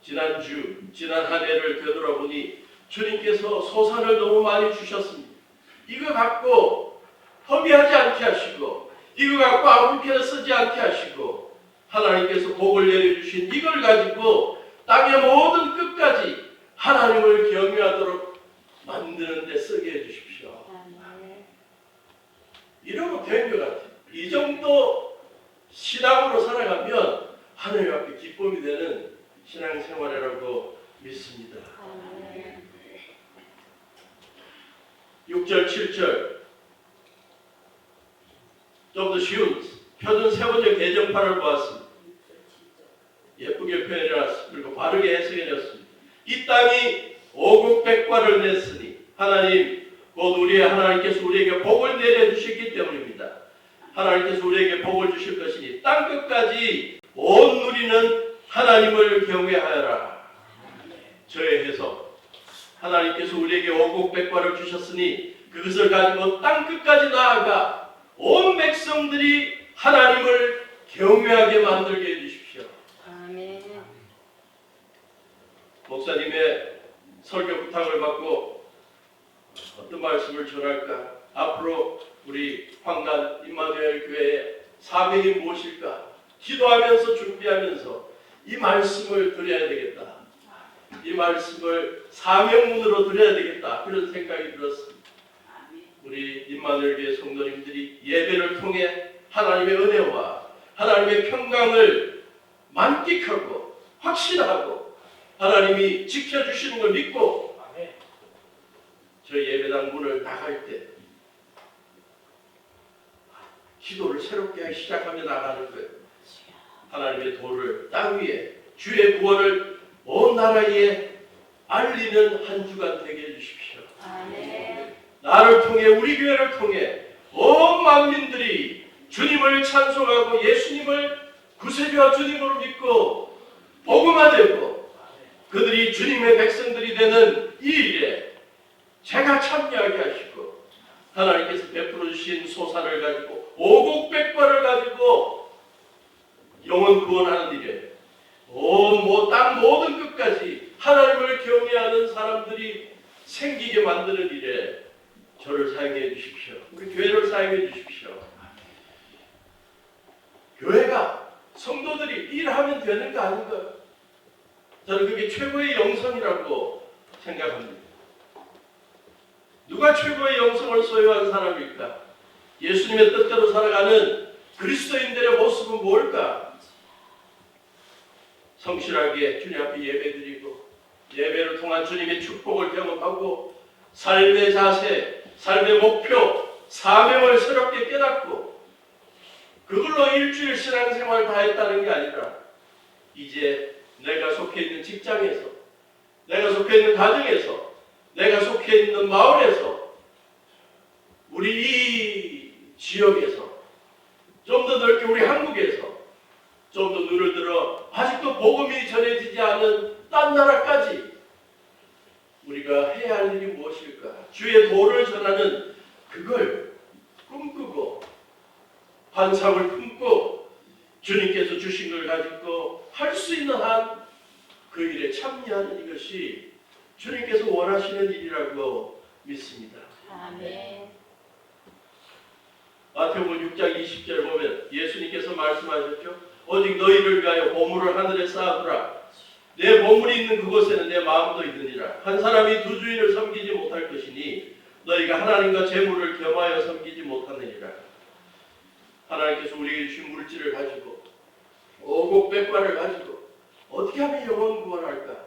지난 한 해를 되돌아보니 주님께서 소산을 너무 많이 주셨습니다. 이거 갖고 허비하지 않게 하시고 이거 갖고 아무렇게나 쓰지 않게 하시고 하나님께서 복을 내려주신 이걸 가지고 땅의 모든 끝까지 하나님을 경외하도록 만드는 데 쓰게 해주십시오. 이러면 된 것 같아요. 이 정도 신앙으로 살아가면 하나님 앞에 기쁨이 되는 신앙생활이라고 믿습니다. 6절, 7절 좀 더 쉬운 표준 세 번째 개정판을 보았습니다. 예쁘게 표현해놨습니다. 그리고 바르게 해석해놨습니다. 이 땅이 오국백과를 냈으니 하나님 곧 우리의 하나님께서 우리에게 복을 내려주셨기 때문입니다. 하나님께서 우리에게 복을 주실 것이니 땅끝까지 온 누리는 하나님을 경외하여라. 저의 해석, 하나님께서 우리에게 오국백과를 주셨으니 그것을 가지고 땅끝까지 나아가 온 백성들이 하나님을 경외하게 만들게 해주십시오. 아멘. 목사님의 설교 부탁을 받고 어떤 말씀을 전할까? 앞으로 우리 황단 임마누엘 교회에 사명이 무엇일까? 기도하면서 준비하면서 이 말씀을 드려야 되겠다. 이 말씀을 사명문으로 드려야 되겠다. 그런 생각이 들었습니다. 우리 임마누엘 교회 성도님들이 예배를 통해 하나님의 은혜와 하나님의 평강을 만끽하고 확신하고 하나님이 지켜주시는 걸 믿고 저희 예배당 문을 나갈 때 기도를 새롭게 시작하며 나가는 거예요. 하나님의 도를 땅 위에 주의 구원을 온 나라에 알리는 한 주간 되게 해주십시오. 아멘. 나를 통해 우리 교회를 통해 온 만민들이 주님을 찬송하고 예수님을 구세주와 주님으로 믿고 복음화되고 그들이 주님의 백성들이 되는 이 일에 제가 참여하게 하시고 하나님께서 베풀어 주신 소산을 가지고 오곡백과를 가지고 영혼 구원하는 일에 온 땅 모든 끝까지 하나님을 경외하는 사람들이 생기게 만드는 일에 저를 사용해 주십시오. 우리 교회를 사용해 주십시오. 교회가 성도들이 일하면 되는 거 아닌가? 저는 그게 최고의 영성이라고 생각합니다. 누가 최고의 영성을 소유한 사람일까? 예수님의 뜻대로 살아가는 그리스도인들의 모습은 뭘까? 성실하게 주님 앞에 예배드리고 예배를 통한 주님의 축복을 경험하고 삶의 자세, 삶의 목표, 사명을 새롭게 깨닫고 그걸로 일주일 신앙생활을 다 했다는 게 아니라 이제 내가 속해 있는 직장에서, 내가 속해 있는 가정에서, 내가 속해 있는 마을에서, 우리 이 지역에서, 좀 더 넓게 우리 한국에서, 좀 더 눈을 들어 아직도 복음이 전해지지 않은 딴 나라까지 우리가 해야 할 일이 무엇일까? 주의 도를 전하는 그걸 꿈꾸고 환상을 품고 주님께서 주신 걸 가지고 할 수 있는 한 그 일에 참여하는 이것이 주님께서 원하시는 일이라고 믿습니다. 아멘. 마태복음 6장 20절 보면 예수님께서 말씀하셨죠. 오직 너희를 위하여 보물을 하늘에 쌓아두라. 내 보물이 있는 그곳에는 내 마음도 있느니라. 한 사람이 두 주인을 섬기지 못할 것이니 너희가 하나님과 재물을 겸하여 섬기지 못하느니라. 하나님께서 우리에게 주신 물질을 가지고 오곡백과를 가지고 어떻게 하면 영혼 구원할까?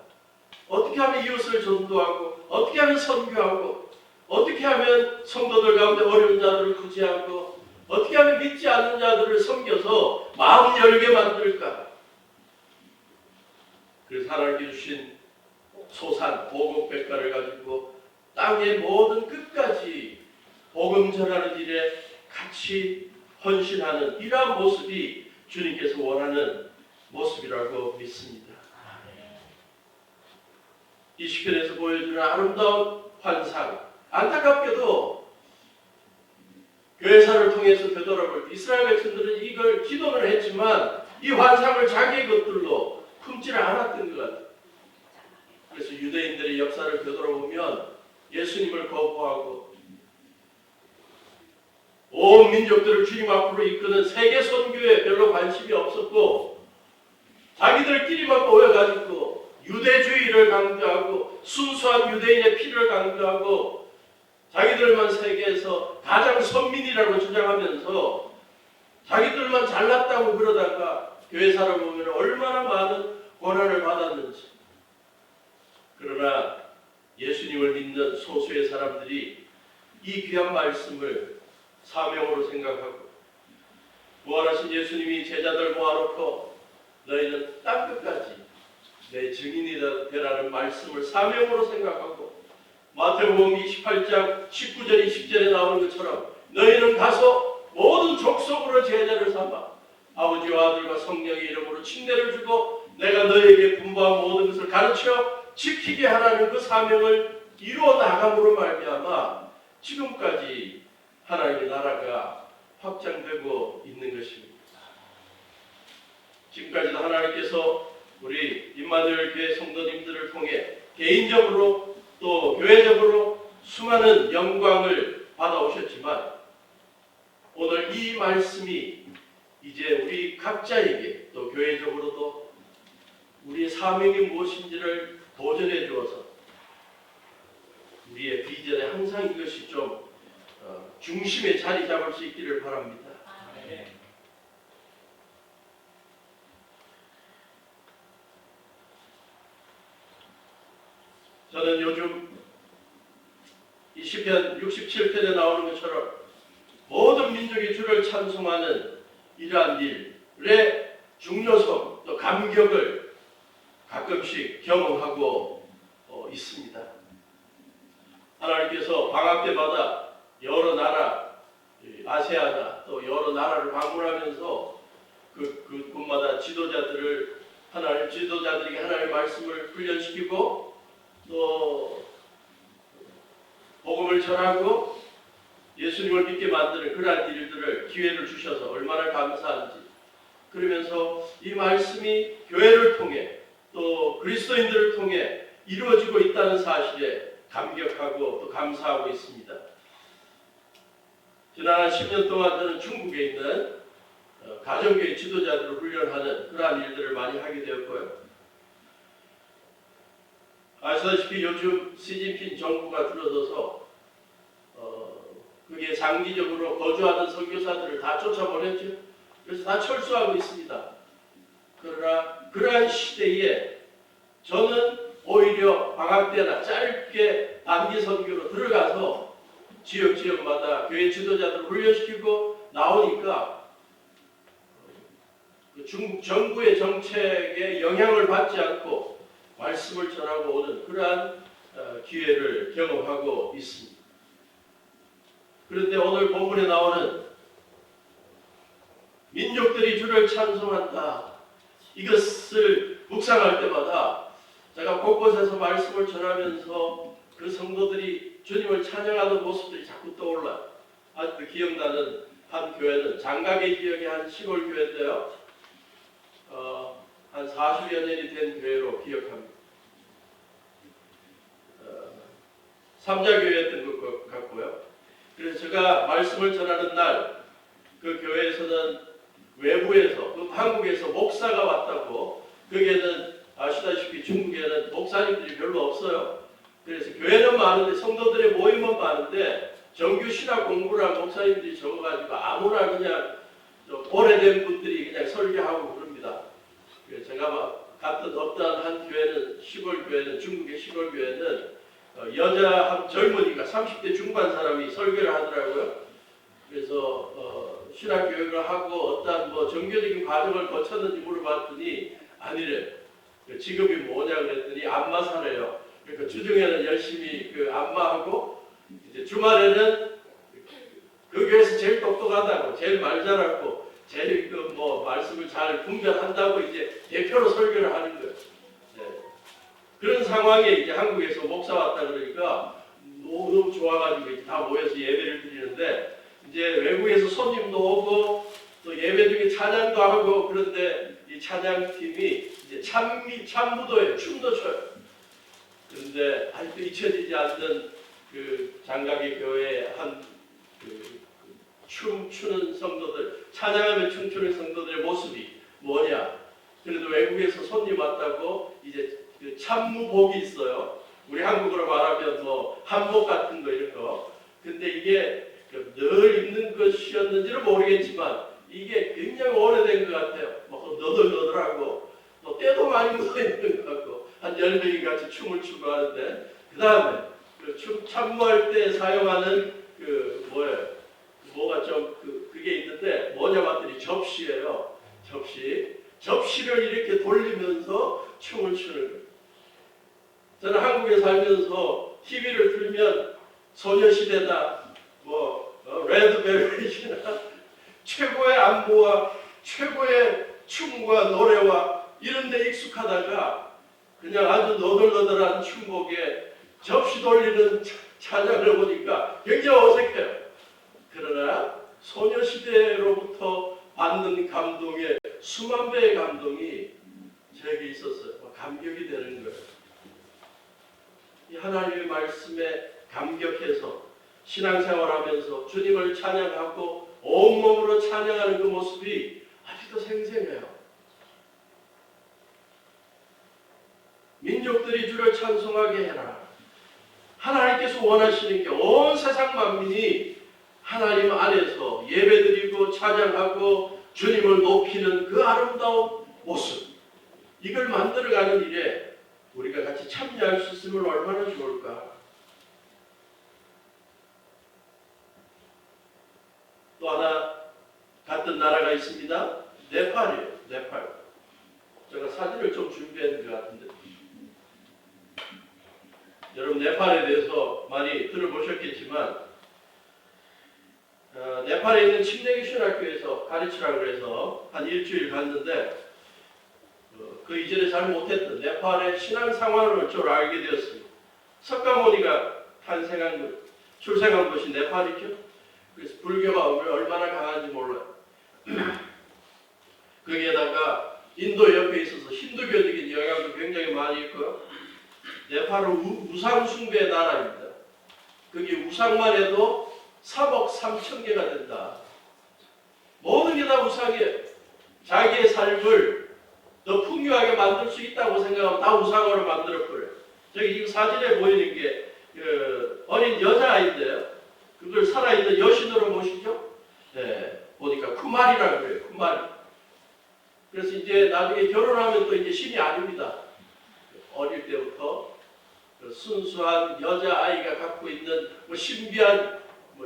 어떻게 하면 이웃을 전도하고 어떻게 하면 선교하고 어떻게 하면 성도들 가운데 어려운 자들을 구제하고 어떻게 하면 믿지 않는 자들을 섬겨서 마음 열게 만들까? 그래서 하나님께 주신 소산 오곡백과를 가지고 땅의 모든 끝까지 복음 전하는 일에 같이 헌신하는 이러한 모습이 주님께서 원하는 모습이라고 믿습니다. 이 시편에서 보여주는 아름다운 환상, 안타깝게도 교회사를 통해서 되돌아볼 때 이스라엘 백성들은 이걸 기도를 했지만 이 환상을 자기의 것들로 품지를 않았던 것 같아요. 그래서 유대인들의 역사를 되돌아보면 예수님을 거부하고 온 민족들을 주님 앞으로 이끄는 세계 선교에 별로 관심이 없었고 자기들끼리만 모여가지고 유대주의를 강조하고 순수한 유대인의 피를 강조하고 자기들만 세계에서 가장 선민이라고 주장하면서 자기들만 잘났다고 그러다가 교회사를 보면 얼마나 많은 고난을 받았는지. 그러나 예수님을 믿는 소수의 사람들이 이 귀한 말씀을 사명으로 생각하고 부활하신 예수님이 제자들 모아놓고 너희는 땅끝까지 내 증인이 되라는 말씀을 사명으로 생각하고 마태복음 28장 19절 20절에 나오는 것처럼 너희는 가서 모든 족속으로 제자를 삼아 아버지와 아들과 성령의 이름으로 침례를 주고 내가 너희에게 분부한 모든 것을 가르쳐 지키게 하라는 그 사명을 이루어 나감으로 말미암아 지금까지 하나님의 나라가 확장되고 있는 것입니다. 지금까지도 하나님께서 우리 임마누엘 교회 성도님들을 통해 개인적으로 또 교회적으로 수많은 영광을 받아오셨지만 오늘 이 말씀이 이제 우리 각자에게 또 교회적으로도 우리의 사명이 무엇인지를 도전해 주어서 우리의 비전에 항상 이것이 좀 중심에 자리 잡을 수 있기를 바랍니다. 저는 요즘 이 시편 67편에 나오는 것처럼 모든 민족이 주를 찬송하는 이러한 일의 중요성 또 감격을 가끔씩 경험하고 있습니다. 하나님께서 방학 때마다 여러 나라, 아세아나 또 여러 나라를 방문하면서 그곳마다 지도자들에게 하나님의 말씀을 훈련시키고 또 복음을 전하고 예수님을 믿게 만드는 그러한 일들을 기회를 주셔서 얼마나 감사한지 그러면서 이 말씀이 교회를 통해 또 그리스도인들을 통해 이루어지고 있다는 사실에 감격하고 또 감사하고 있습니다. 지난 한 10년 동안 저는 중국에 있는 가정교회 지도자들을 훈련하는 그러한 일들을 많이 하게 되었고요. 아시다시피 요즘 시진핑 정부가 들어서서 그게 장기적으로 거주하는 선교사들을 다 쫓아보냈죠. 그래서 다 철수하고 있습니다. 그러나 그러한 시대에 저는 오히려 방학 때나 짧게 단기 선교로 들어가서 지역마다 교회 지도자들을 훈련시키고 나오니까 중국 정부의 정책에 영향을 받지 않고 말씀을 전하고 오는 그러한 기회를 경험하고 있습니다. 그런데 오늘 본문에 나오는 민족들이 주를 찬송한다. 이것을 묵상할 때마다 제가 곳곳에서 말씀을 전하면서 그 성도들이 주님을 찬양하는 모습들이 자꾸 떠올라요. 아직도 기억나는 한 교회는 장가계 지역의 한 시골 교회인데요. 한 40여 년이 된 교회로 기억합니다. 삼자교회였던 것 같고요. 그래서 제가 말씀을 전하는 날 그 교회에서는 외부에서 한국에서 목사가 왔다고 거기에는 아시다시피 중국에는 목사님들이 별로 없어요. 그래서 교회는 많은데 성도들의 모임은 많은데 정규 신학 공부랑 목사님들이 적어가지고 아무나 그냥 오래된 분들이 그냥 설교하고 그럽니다. 그래서 제가 갔던 어떠한 한 교회는 시골 교회는 중국의 시골 교회는 여자 한 젊은이가 30대 중반 사람이 설교를 하더라고요. 그래서 신학 교육을 하고 어떠한 정교적인 과정을 거쳤는지 물어봤더니 아니래. 직업이 뭐냐 그랬더니 안마사래요. 그러니까 주중에는 열심히 안마하고 이제 주말에는 그 교회에서 제일 똑똑하다고, 제일 말 잘하고, 제일 말씀을 잘 분별한다고 이제 대표로 설교를 하는 거예요. 네. 그런 상황에 이제 한국에서 목사 왔다 그러니까 너무 좋아가지고 다 모여서 예배를 드리는데 이제 외국에서 손님도 오고 또 예배 중에 찬양도 하고 그런데 이 찬양팀이 이제 참무도에 춤도 춰요. 그런데 아직도 잊혀지지 않는 그 장가계 교회의 한 춤추는 성도들, 찬양하며 춤추는 성도들의 모습이 뭐냐? 그래도 외국에서 손님 왔다고 이제 그 참무복이 있어요. 우리 한국어로 말하면 한복 같은 거 이런 거. 근데 이게 늘 입는 것이었는지는 모르겠지만 이게 굉장히 오래된 것 같아요. 너덜너덜하고 또 때도 많이 묻어 있는 것 같고 한 10명이 같이 춤을 추고 하는데 그 다음에 참무할 때 사용하는 뭐가 좀 그게 있는데 뭐냐 봤더니 접시예요. 접시를 이렇게 돌리면서 춤을 추는 거예요. 저는 한국에 살면서 TV를 틀면 소녀시대다, 레드벨벳이나 최고의 안무와 최고의 춤과 노래와 이런 데 익숙하다가 그냥 아주 너덜너덜한 춤곡에 접시 돌리는 찬양을 보니까 굉장히 어색해요. 그러나 소녀시대로부터 받는 감동의 수만 배의 감동이 저에게 있었어요. 감격이 되는 거예요. 이 하나님의 말씀에 감격해서 신앙생활하면서 주님을 찬양하고 온몸으로 찬양하는 그 모습이 아직도 생생해요. 민족들이 주를 찬송하게 해라. 하나님께서 원하시는 게 온 세상 만민이 하나님 안에서 예배드리고 찬양하고 주님을 높이는 그 아름다운 모습, 이걸 만들어가는 일에 우리가 같이 참여할 수 있으면 얼마나 좋을까. 또 하나 같은 나라가 있습니다. 네팔이에요. 네팔. 제가 사진을 좀 준비한 것 같은데 여러분 네팔에 대해서 많이 들어보셨겠지만 네팔에 있는 침례교 신학교에서 가르치라고 해서 한 일주일 갔는데 그 이전에 잘 못했던 네팔의 신앙 상황을 좀 알게 되었습니다. 석가모니가 출생한 곳이 네팔이죠. 그래서 불교가 얼마나 강한지 몰라요. 거기에다가 인도 옆에 있어서 힌두교적인 영향도 굉장히 많이 있고요. 네팔은 우상 숭배의 나라입니다. 거기 우상만 해도 3억 3천 개가 된다. 모든 게 다 우상이에요. 자기의 삶을 더 풍요하게 만들 수 있다고 생각하면 다 우상으로 만들어버려요. 저기 지금 사진에 보이는 게 어린 여자아이인데요. 그걸 살아있는 여신으로 보시죠? 네, 보니까 쿠마리라고 그래요. 쿠마리. 그래서 이제 나중에 결혼하면 또 이제 신이 아닙니다. 어릴 때부터 순수한 여자아이가 갖고 있는 신비한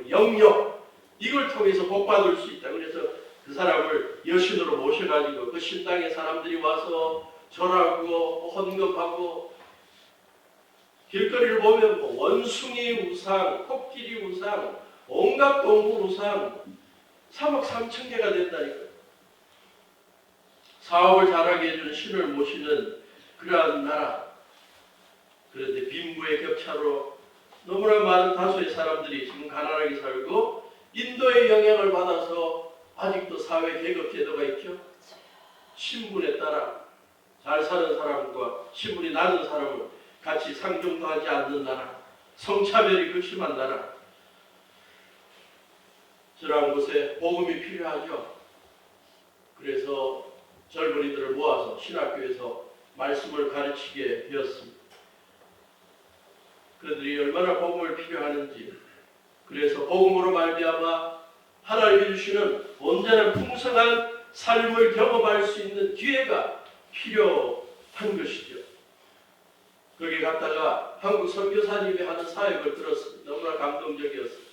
영역, 이걸 통해서 복받을 수 있다. 그래서 그 사람을 여신으로 모셔가지고 그 신당에 사람들이 와서 절하고 헌금하고, 길거리를 보면 원숭이 우상, 코끼리 우상, 온갖 동물 우상 3억 3천 개가 된다니까요. 사업을 잘하게 해주는 신을 모시는 그러한 나라. 그런데 빈부의 격차로 너무나 많은 다수의 사람들이 지금 가난하게 살고 인도의 영향을 받아서 아직도 사회 계급 제도가 있죠. 신분에 따라 잘 사는 사람과 신분이 낮은 사람을 같이 상종도 하지 않는 나라, 성차별이 극심한 나라. 저런 곳에 복음이 필요하죠. 그래서 젊은이들을 모아서 신학교에서 말씀을 가르치게 되었습니다. 그들이 얼마나 복음을 필요하는지, 그래서 복음으로 말미암아 하나님이 주시는 온전한 풍성한 삶을 경험할 수 있는 기회가 필요한 것이죠. 거기 갔다가 한국 선교사님이 하는 사역을 들었습니다. 너무나 감동적이었습니다.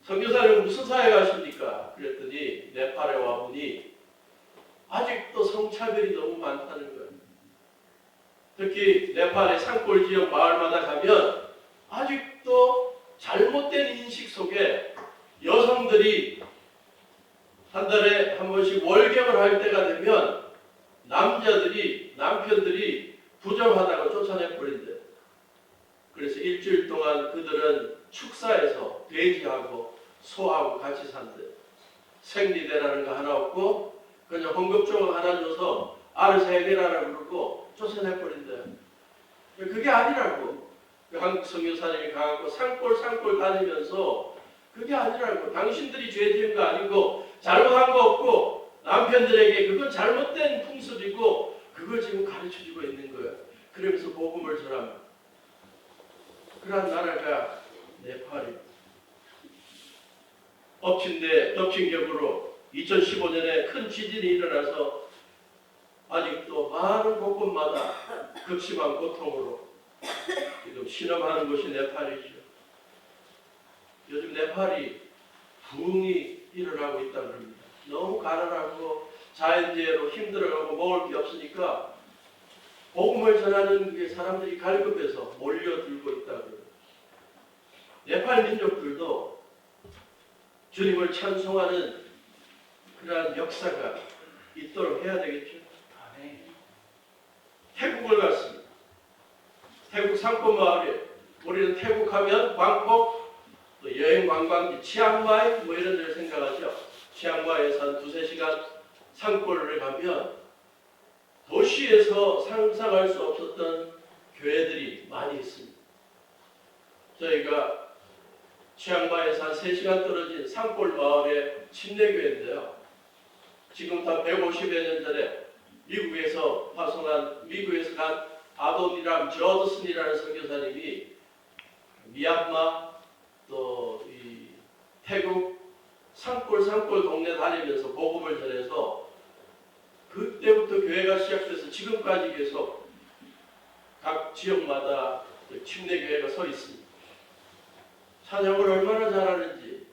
선교사님 무슨 사역 하십니까? 그랬더니 네팔에 와보니 아직도 성차별이 너무 많다는 거예요. 특히 네팔의 산골 지역 마을마다 가면 아직도 잘못된 인식 속에 여성들이 한 달에 한 번씩 월경을 할 때가 되면 남편들이 부정하다고 쫓아내버린대요. 그래서 일주일 동안 그들은 축사에서 돼지하고 소하고 같이 산대요. 생리대라는 거 하나 없고 그냥 헌금조각 하나 줘서 알아서 해내라고 그러고 쫓아내버린대요. 그게 아니라고. 한국 선교사님이 가고 산골 다니면서 그게 아니라고. 당신들이 죄 지은 거 아니고 잘못한 거 없고 남편들에게 그건 잘못된 풍습이고 그걸 지금 가르쳐주고 있는 거예요. 그러면서 복음을 전합니다. 그런 나라가 네팔입니다. 덮친격으로 2015년에 큰 지진이 일어나서 아직도 많은 곳곳마다 극심한 고통으로 지금 신음하는 곳이 네팔이죠. 요즘 네팔이 부흥이 일어나고 있다고 합니다. 너무 가난하고 자연재해로 힘들어가고 먹을 게 없으니까 복음을 전하는 게 사람들이 갈급해서 몰려들고 있다고 합니다. 네팔 민족들도 주님을 찬송하는 그러한 역사가 있도록 해야 되겠죠. 태국을 갔습니다. 태국 상권 마을에 우리는 태국 하면 방콕, 또 여행 관광지 치앙마이 뭐 이런 데를 생각하죠. 치앙마이에서 한 2-3시간 산골을 가면 도시에서 상상할 수 없었던 교회들이 많이 있습니다. 저희가 치앙마이에서 한 3시간 떨어진 산골 마을의 침례교회인데요. 지금부터 150여 년 전에 미국에서 간 아도니람 저드슨이라는 선교사님이 미얀마 또 이 태국 산골 동네 다니면서 복음을 전해서 그때부터 교회가 시작돼서 지금까지 계속 각 지역마다 침례교회가 서 있습니다. 찬양을 얼마나 잘하는지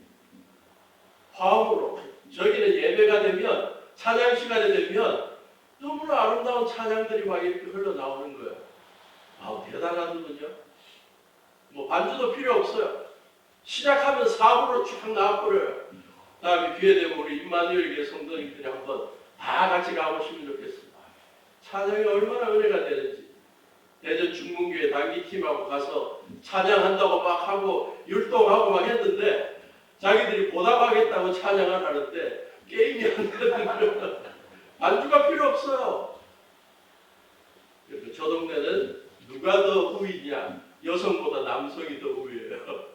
화음으로 저기는 예배가 되면 찬양 시간이 되면 너무나 아름다운 찬양들이 막 이렇게 흘러나오는 거예요. 대단하군요. 뭐 반주도 필요 없어요. 시작하면 4부로 쭉 나와버려요. 다음에 기회 되면 우리 임마누엘 교회 성도님들이 한번 다 같이 가보시면 좋겠습니다. 찬양이 얼마나 은혜가 되는지. 대전 중문교회 단기팀하고 가서 찬양한다고 막 하고 율동하고 막 했는데 자기들이 보답하겠다고 찬양을 하는데 게임이 안 되는 거예요. 반주가 필요 없어요. 그래서 저 동네는 누가 더 우위냐? 여성보다 남성이 더 우위예요.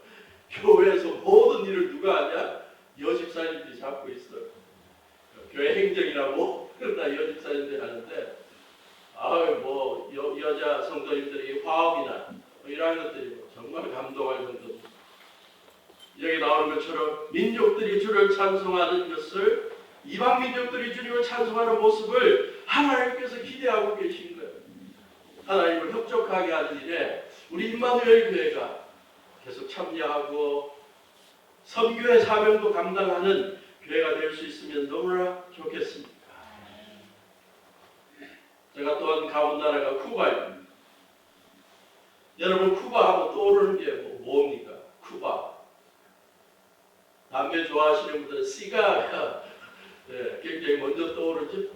교회에서 모든 일을 누가 하냐? 여집사님들이 잡고 있어요. 교회 행정이라고 나 여집사님들이 하는데 여자 성도님들이 화합이나 이러한 것들이 정말 감동할 정도입니다. 여기 나오는 것처럼 민족들이 주를 찬송하는 것을 이방 민족들이 주님을 찬송하는 모습을 하나님께서 기대하고 계신 거예요. 하나님을 협족하게 하는 일에 우리 임마누엘 교회가 계속 참여하고 선교의 사명도 감당하는 교회가 될 수 있으면 너무나 좋겠습니다. 제가 또한 가본 나라가 쿠바입니다. 여러분 쿠바 하면 떠오르는 게 뭡니까? 쿠바. 담배 좋아하시는 분들은 시가가 굉장히 먼저 떠오르죠.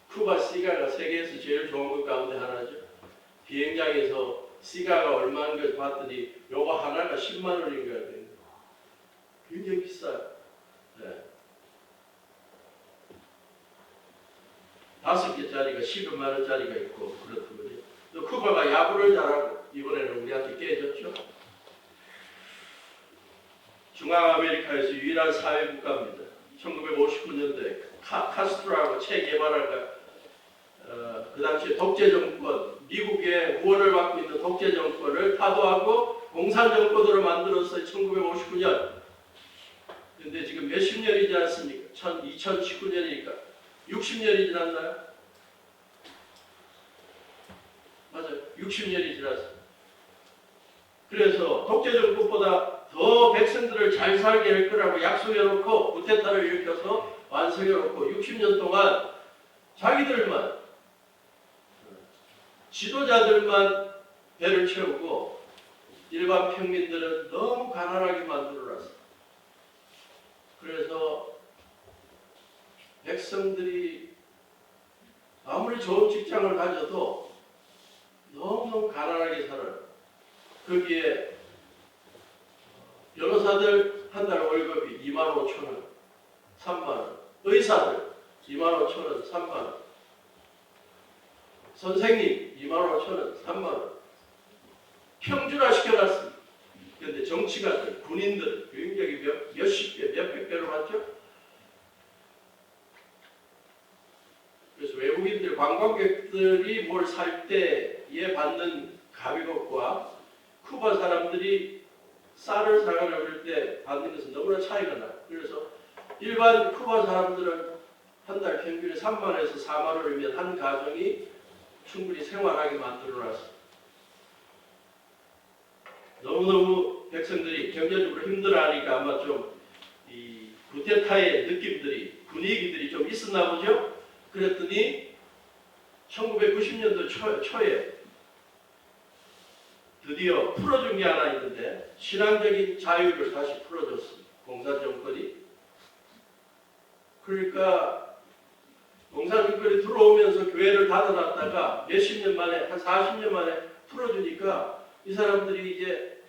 쿠바 시가가 세계에서 제일 좋은 것 가운데 하나죠. 비행장에서 시가가 얼마인 걸 봤더니 요거 하나가 10만 원인가 돼요. 굉장히 비싸요. 5개짜리가 10만 원짜리가 있고 그렇더군요. 또 쿠바가 야구를 잘하고 이번에는 우리한테 깨졌죠. 중앙아메리카에서 유일한 사회국가입니다. 1959년도에 카스트로하고 체 게바라가 그 당시에 독재 정권, 미국의 후원을 받고 있는 독재 정권을 타도하고 공산 정권으로 만들었어요. 1959년. 근데 지금 몇십 년이 지났습니까? 2019년이니까 60년이 지났나요? 맞아요. 60년이 지났어요. 그래서 독재 정권보다 더 백성들을 잘 살게 할 거라고 약속해놓고 쿠데타를 일으켜서 완성해놓고 60년 동안 자기들만 지도자들만 배를 채우고 일반 평민들은 너무 가난하게 만들어놨어요. 그래서 백성들이 아무리 좋은 직장을 가져도 너무너무 가난하게 살아요. 거기에 변호사들 한 달 월급이 25,000원, 3만원, 의사들 25,000원, 3만원, 선생님 25,000원, 3만원 평준화 시켜놨습니다. 그런데 정치가들, 군인들 굉장히 몇십 배, 몇백 배로 받죠. 그래서 외국인들, 관광객들이 뭘 살 때에 받는 가격과 쿠바 사람들이 쌀을 사가려고 할 때 받는 것은 너무나 차이가 나요. 그래서 일반 쿠바 사람들은 한 달 평균에 3만 원에서 4만 원이면 한 가정이 충분히 생활하게 만들어놨어요. 너무너무 백성들이 경제적으로 힘들어하니까 아마 좀 이 구테타의 느낌들이 분위기들이 좀 있었나 보죠. 그랬더니 1990년도 초에 드디어 풀어준 게 하나 있는데 신앙적인 자유를 다시 풀어줬습니다. 공산정권이. 그러니까 공산정권이 들어오면서 교회를 닫아놨다가 몇십 년 만에 한 40년 만에 풀어주니까 이 사람들이 이제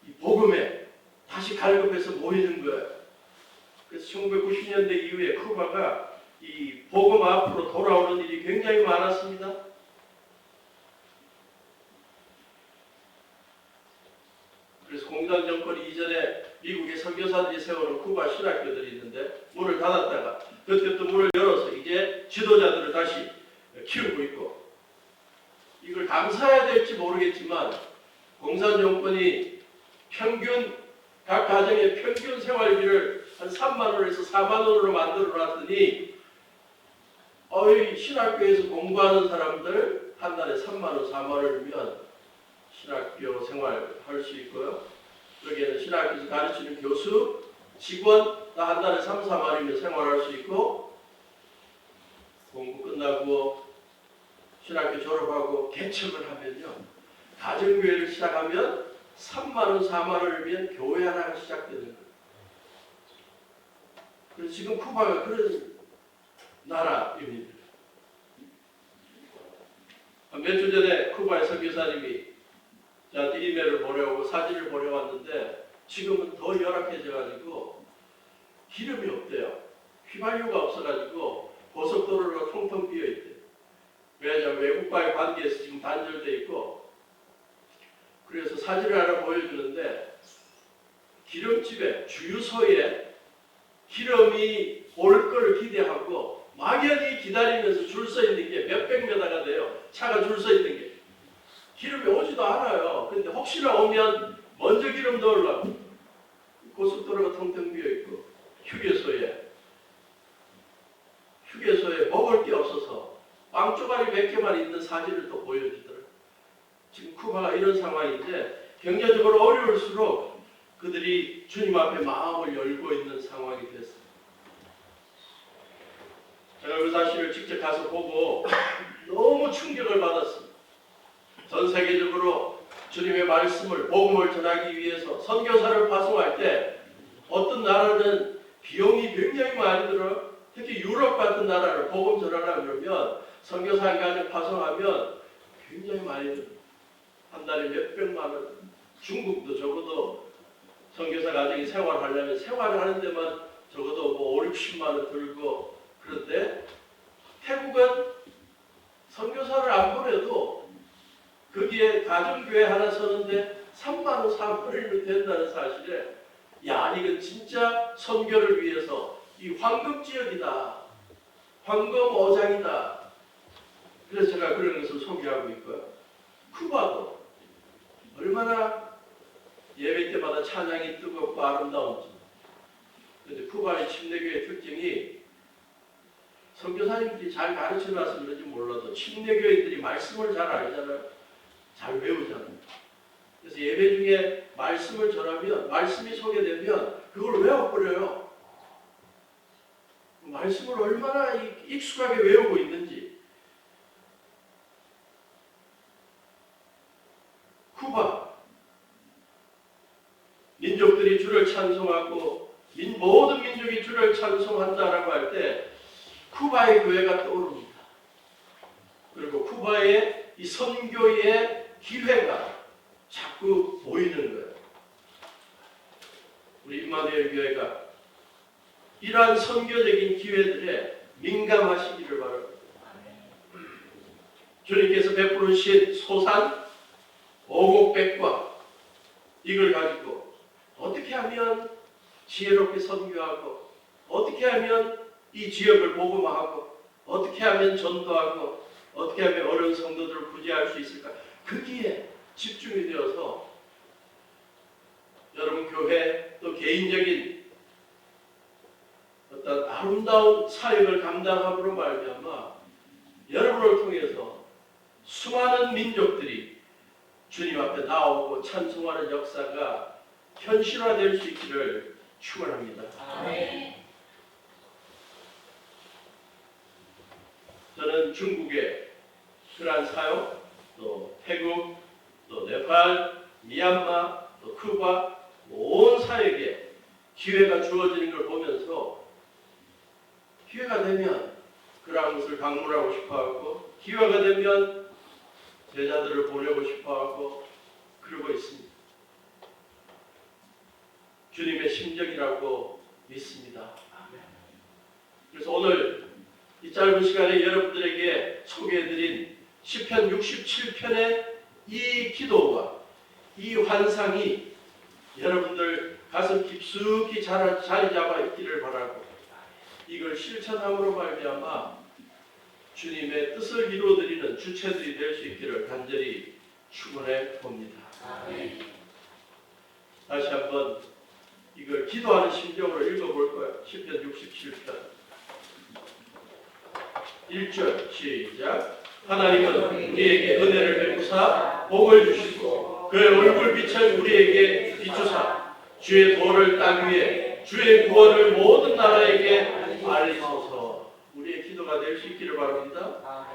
이 복음에 다시 갈급해서 모이는 거예요. 그래서 1990년대 이후에 쿠바가 이 복음 앞으로 돌아오는 일이 굉장히 많았습니다. 그래서 공산정권 이전에 미국의 선교사들이 세우는 쿠바 신학교들이 있는데 문을 닫았다가 그때 또 문을 열어서 이제 지도자들을 다시 키우고 있고, 이걸 감사해야 될지 모르겠지만 공산정권이 평균 각 가정의 평균 생활비를 한 3만 원에서 4만 원으로 만들어 놨더니 신학교에서 공부하는 사람들 한 달에 3만 원, 4만 원이면 신학교 생활할 수 있고요. 여기에는 신학교에서 가르치는 교수, 직원 다 한 달에 3, 4만 원이면 생활할 수 있고, 공부 끝나고 신학교 졸업하고 개척을 하면요, 가정교회를 시작하면 3만 원, 4만 원이면 교회 하나가 시작되는 거예요. 그래서 지금 쿠바가 그런 나라입니다. 몇 주 전에 쿠바의 선교사님이 저한테 이메일을 보내오고 사진을 보내왔는데 지금은 더 열악해져가지고 기름이 없대요. 휘발유가 없어가지고 고속도로가 통통 비어있대요. 왜냐하면 외국과의 관계에서 지금 단절돼 있고, 그래서 사진을 하나 보여주는데 기름집에 주유소에 기름이 올 걸 기대하고 막연히 기다리면서 줄 서 있는 게 몇백 메다가 돼요. 차가 줄 서 있는 게. 기름이 오지도 않아요. 근데 혹시나 오면 먼저 기름 넣으려고 고속도로가 텅텅 비어있고, 휴게소에 먹을 게 없어서 빵 쪼가리 몇 개만 있는 사진을 또 보여주더라고요. 지금 쿠바가 이런 상황인데 경제적으로 어려울수록 그들이 주님 앞에 마음을 열고 있는 상황이 됐습니다. 제가 그 사실을 직접 가서 보고 너무 충격을 받았습니다. 전 세계적으로 주님의 말씀을, 복음을 전하기 위해서 선교사를 파송할 때 어떤 나라는 비용이 굉장히 많이 들어요. 특히 유럽 같은 나라를 복음 전하려고 그러면 선교사 한 가지 파송하면 굉장히 많이 들어요. 한 달에 몇백만 원. 중국도 적어도 선교사 가정이 생활하려면 생활을 하는 데만 적어도 5, 60만 원 들고, 그런데 태국은 선교사를 안 보내도 거기에 가정교회 하나 서는데 3만 원, 4만 원이면 된다는 사실에, 야, 이건 진짜 선교를 위해서 이 황금 지역이다, 황금 어장이다. 그래서 제가 그런 것을 소개하고 있고요. 쿠바도 얼마나 예배 때마다 찬양이 뜨겁고 아름다운지. 그런데 쿠바의 침례교의 특징이, 선교사님들이 잘 가르쳐놔서 그런지 몰라도 침례교인들이 말씀을 잘 알잖아요. 잘 외우잖아요. 그래서 예배 중에 말씀을 전하면, 말씀이 소개되면 그걸 외워버려요. 말씀을 얼마나 익숙하게 외우고 있는지. 쿠바 민족들이 주를 찬송하고 모든 민족이 주를 찬송한다라고 할 때 쿠바의 교회가 떠오릅니다. 그리고 쿠바의 이 선교의 기회가 자꾸 보이는 거예요. 우리 임마누엘 교회가 이러한 선교적인 기회들에 민감하시기를 바랍니다. 주님께서 베푸르신 소산, 오곡백과 이걸 가지고 어떻게 하면 지혜롭게 선교하고, 어떻게 하면 이 지역을 복음화하고, 어떻게 하면 전도하고, 어떻게 하면 어려운 성도들을 구제할 수 있을까? 거기에 집중이 되어서 여러분 교회 또 개인적인 어떤 아름다운 사역을 감당함으로 말미암아 여러분을 통해서 수많은 민족들이 주님 앞에 나오고 찬송하는 역사가 현실화될 수 있기를 축원합니다. 아멘. 저는 중국의 그러한 사역, 또 태국, 또 네팔, 미얀마, 또 쿠바 온 사역에 기회가 주어지는 걸 보면서 기회가 되면 그러한 곳을 방문하고 싶어하고 기회가 되면 제자들을 보내고 싶어하고 그러고 있습니다. 주님의 심정이라고 믿습니다. 그래서 오늘 이 짧은 시간에 여러분들에게 소개해드린 시편 67편의 이 기도와 이 환상이 여러분들 가슴 깊숙이 자리 잡아 있기를 바라고 이걸 실천함으로 말미암아 주님의 뜻을 이루어드리는 주체들이 될 수 있기를 간절히 축원해 봅니다. 다시 한번 이걸 기도하는 심정으로 읽어볼 거예요. 시편 67편 1절 시작. 하나님은 우리에게 은혜를 베푸사 복을 주시고 그의 얼굴빛을 우리에게 비추사 주의 도를 땅 위에 주의 구원을 모든 나라에게 알리소서. 우리의 기도가 될 수 있기를 바랍니다.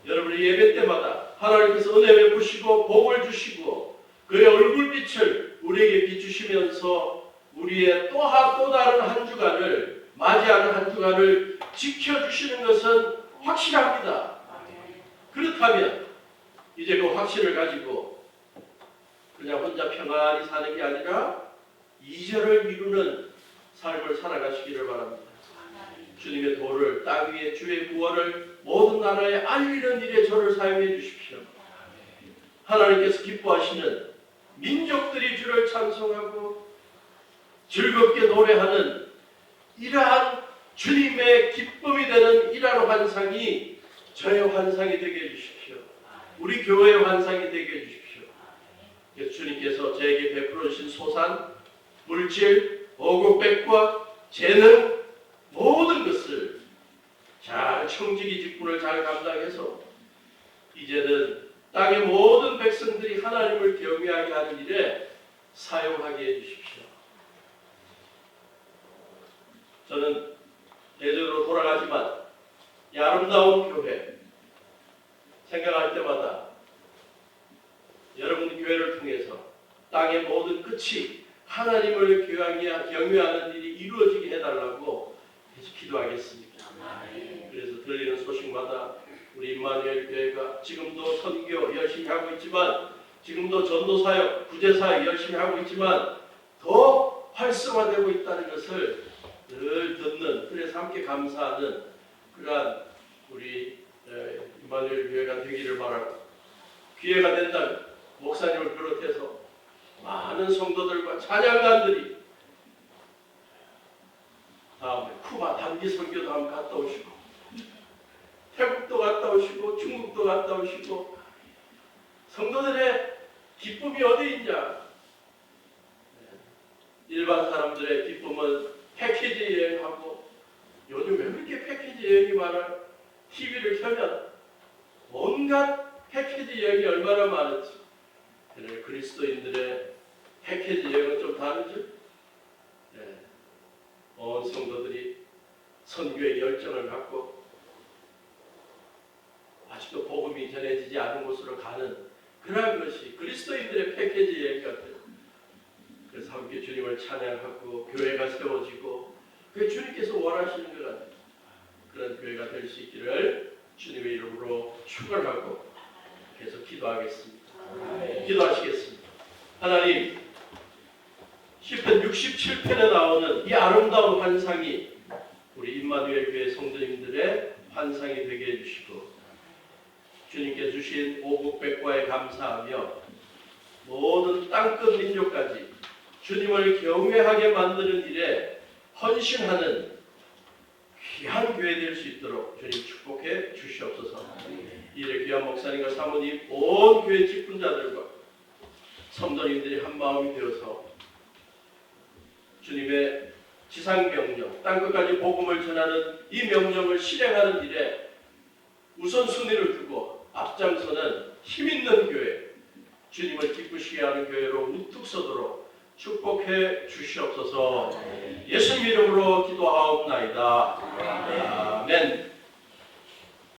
여러분이 예배 때마다 하나님께서 은혜 베푸시고 복을 주시고 그의 얼굴빛을 우리에게 비추시면서 우리의 또 다른 한 주간을 맞이하는 한 주간을 지켜주시는 것은 확실합니다. 그렇다면 이제 그 확신을 가지고 그냥 혼자 평안히 사는 게 아니라 이절을 이루는 삶을 살아가시기를 바랍니다. 주님의 도를 땅 위에 주의 구원을 모든 나라에 알리는 일에 저를 사용해 주십시오. 하나님께서 기뻐하시는 민족들이 주를 찬송하고 즐겁게 노래하는 이러한 주님의 기쁨이 되는 이러한 환상이 저의 환상이 되게 해주십시오. 우리 교회의 환상이 되게 해주십시오. 그래서 주님께서 저에게 베풀어 주신 소산, 물질, 오곡백과 재능 모든 것을 잘 청지기 직분을 잘 감당해서 이제는 땅의 모든 백성들이 하나님을 경외하게 하는 일에 사용하게 해주십시오. 저는 대전으로 돌아가지만 이 아름다운 교회 생각할 때마다 여러분 교회를 통해서 땅의 모든 끝이 하나님을 경외하는 일이 이루어지게 해달라고 계속 기도하겠습니다. 그래서 들리는 소식마다 우리 임마누엘 교회가 지금도 선교 열심히 하고 있지만 지금도 전도사역, 구제사역 열심히 하고 있지만 더 활성화되고 있다는 것을 늘 듣는, 그래서 함께 감사하는 그러한 우리 임마누엘 교회가 되기를 바라고 기회가 된다면 목사님을 비롯해서 많은 성도들과 찬양단들이 다음에 쿠바 단기 선교도 한번 갔다 오시고 태국도 갔다 오시고 중국도 갔다 오시고 성도들의 기쁨이 어디 있냐? 일반 사람들의 기쁨은 패키지 여행하고 요즘 왜 그렇게 패키지 여행이 많아? TV를 켜면 온갖 패키지 여행이 얼마나 많은지. 그래, 그리스도인들의 패키지 여행은 좀 다르죠? 네. 온 성도들이 선교의 열정을 갖고 아직도 복음이 전해지지 않은 곳으로 가는 그러한 것이 그리스도인들의 패키지 여행 같아요. 그래서 함께 주님을 찬양하고 교회가 세워지고 그게 주님께서 원하시는 것 같아요. 그런 교회가 될 수 있기를 주님의 이름으로 축원하고 계속 기도하겠습니다. 기도하시겠습니다. 하나님, 시편 67편에 나오는 이 아름다운 환상이 우리 임마누엘 교회 성도님들의 환상이 되게 해주시고 주님께 주신 오국백과에 감사하며 모든 땅끝 민족까지 주님을 경외하게 만드는 일에 헌신하는 귀한 교회 될 수 있도록 주님 축복해 주시옵소서. 이래 귀한 목사님과 사모님 온 교회 직분자들과 성도님들이 한 마음이 되어서 주님의 지상명령, 땅끝까지 복음을 전하는 이 명령을 실행하는 일에 우선순위를 두고 앞장서는 힘있는 교회, 주님을 기쁘시게 하는 교회로 우뚝 서도록 축복해 주시옵소서. 예수님 이름으로 기도하옵나이다. 아멘.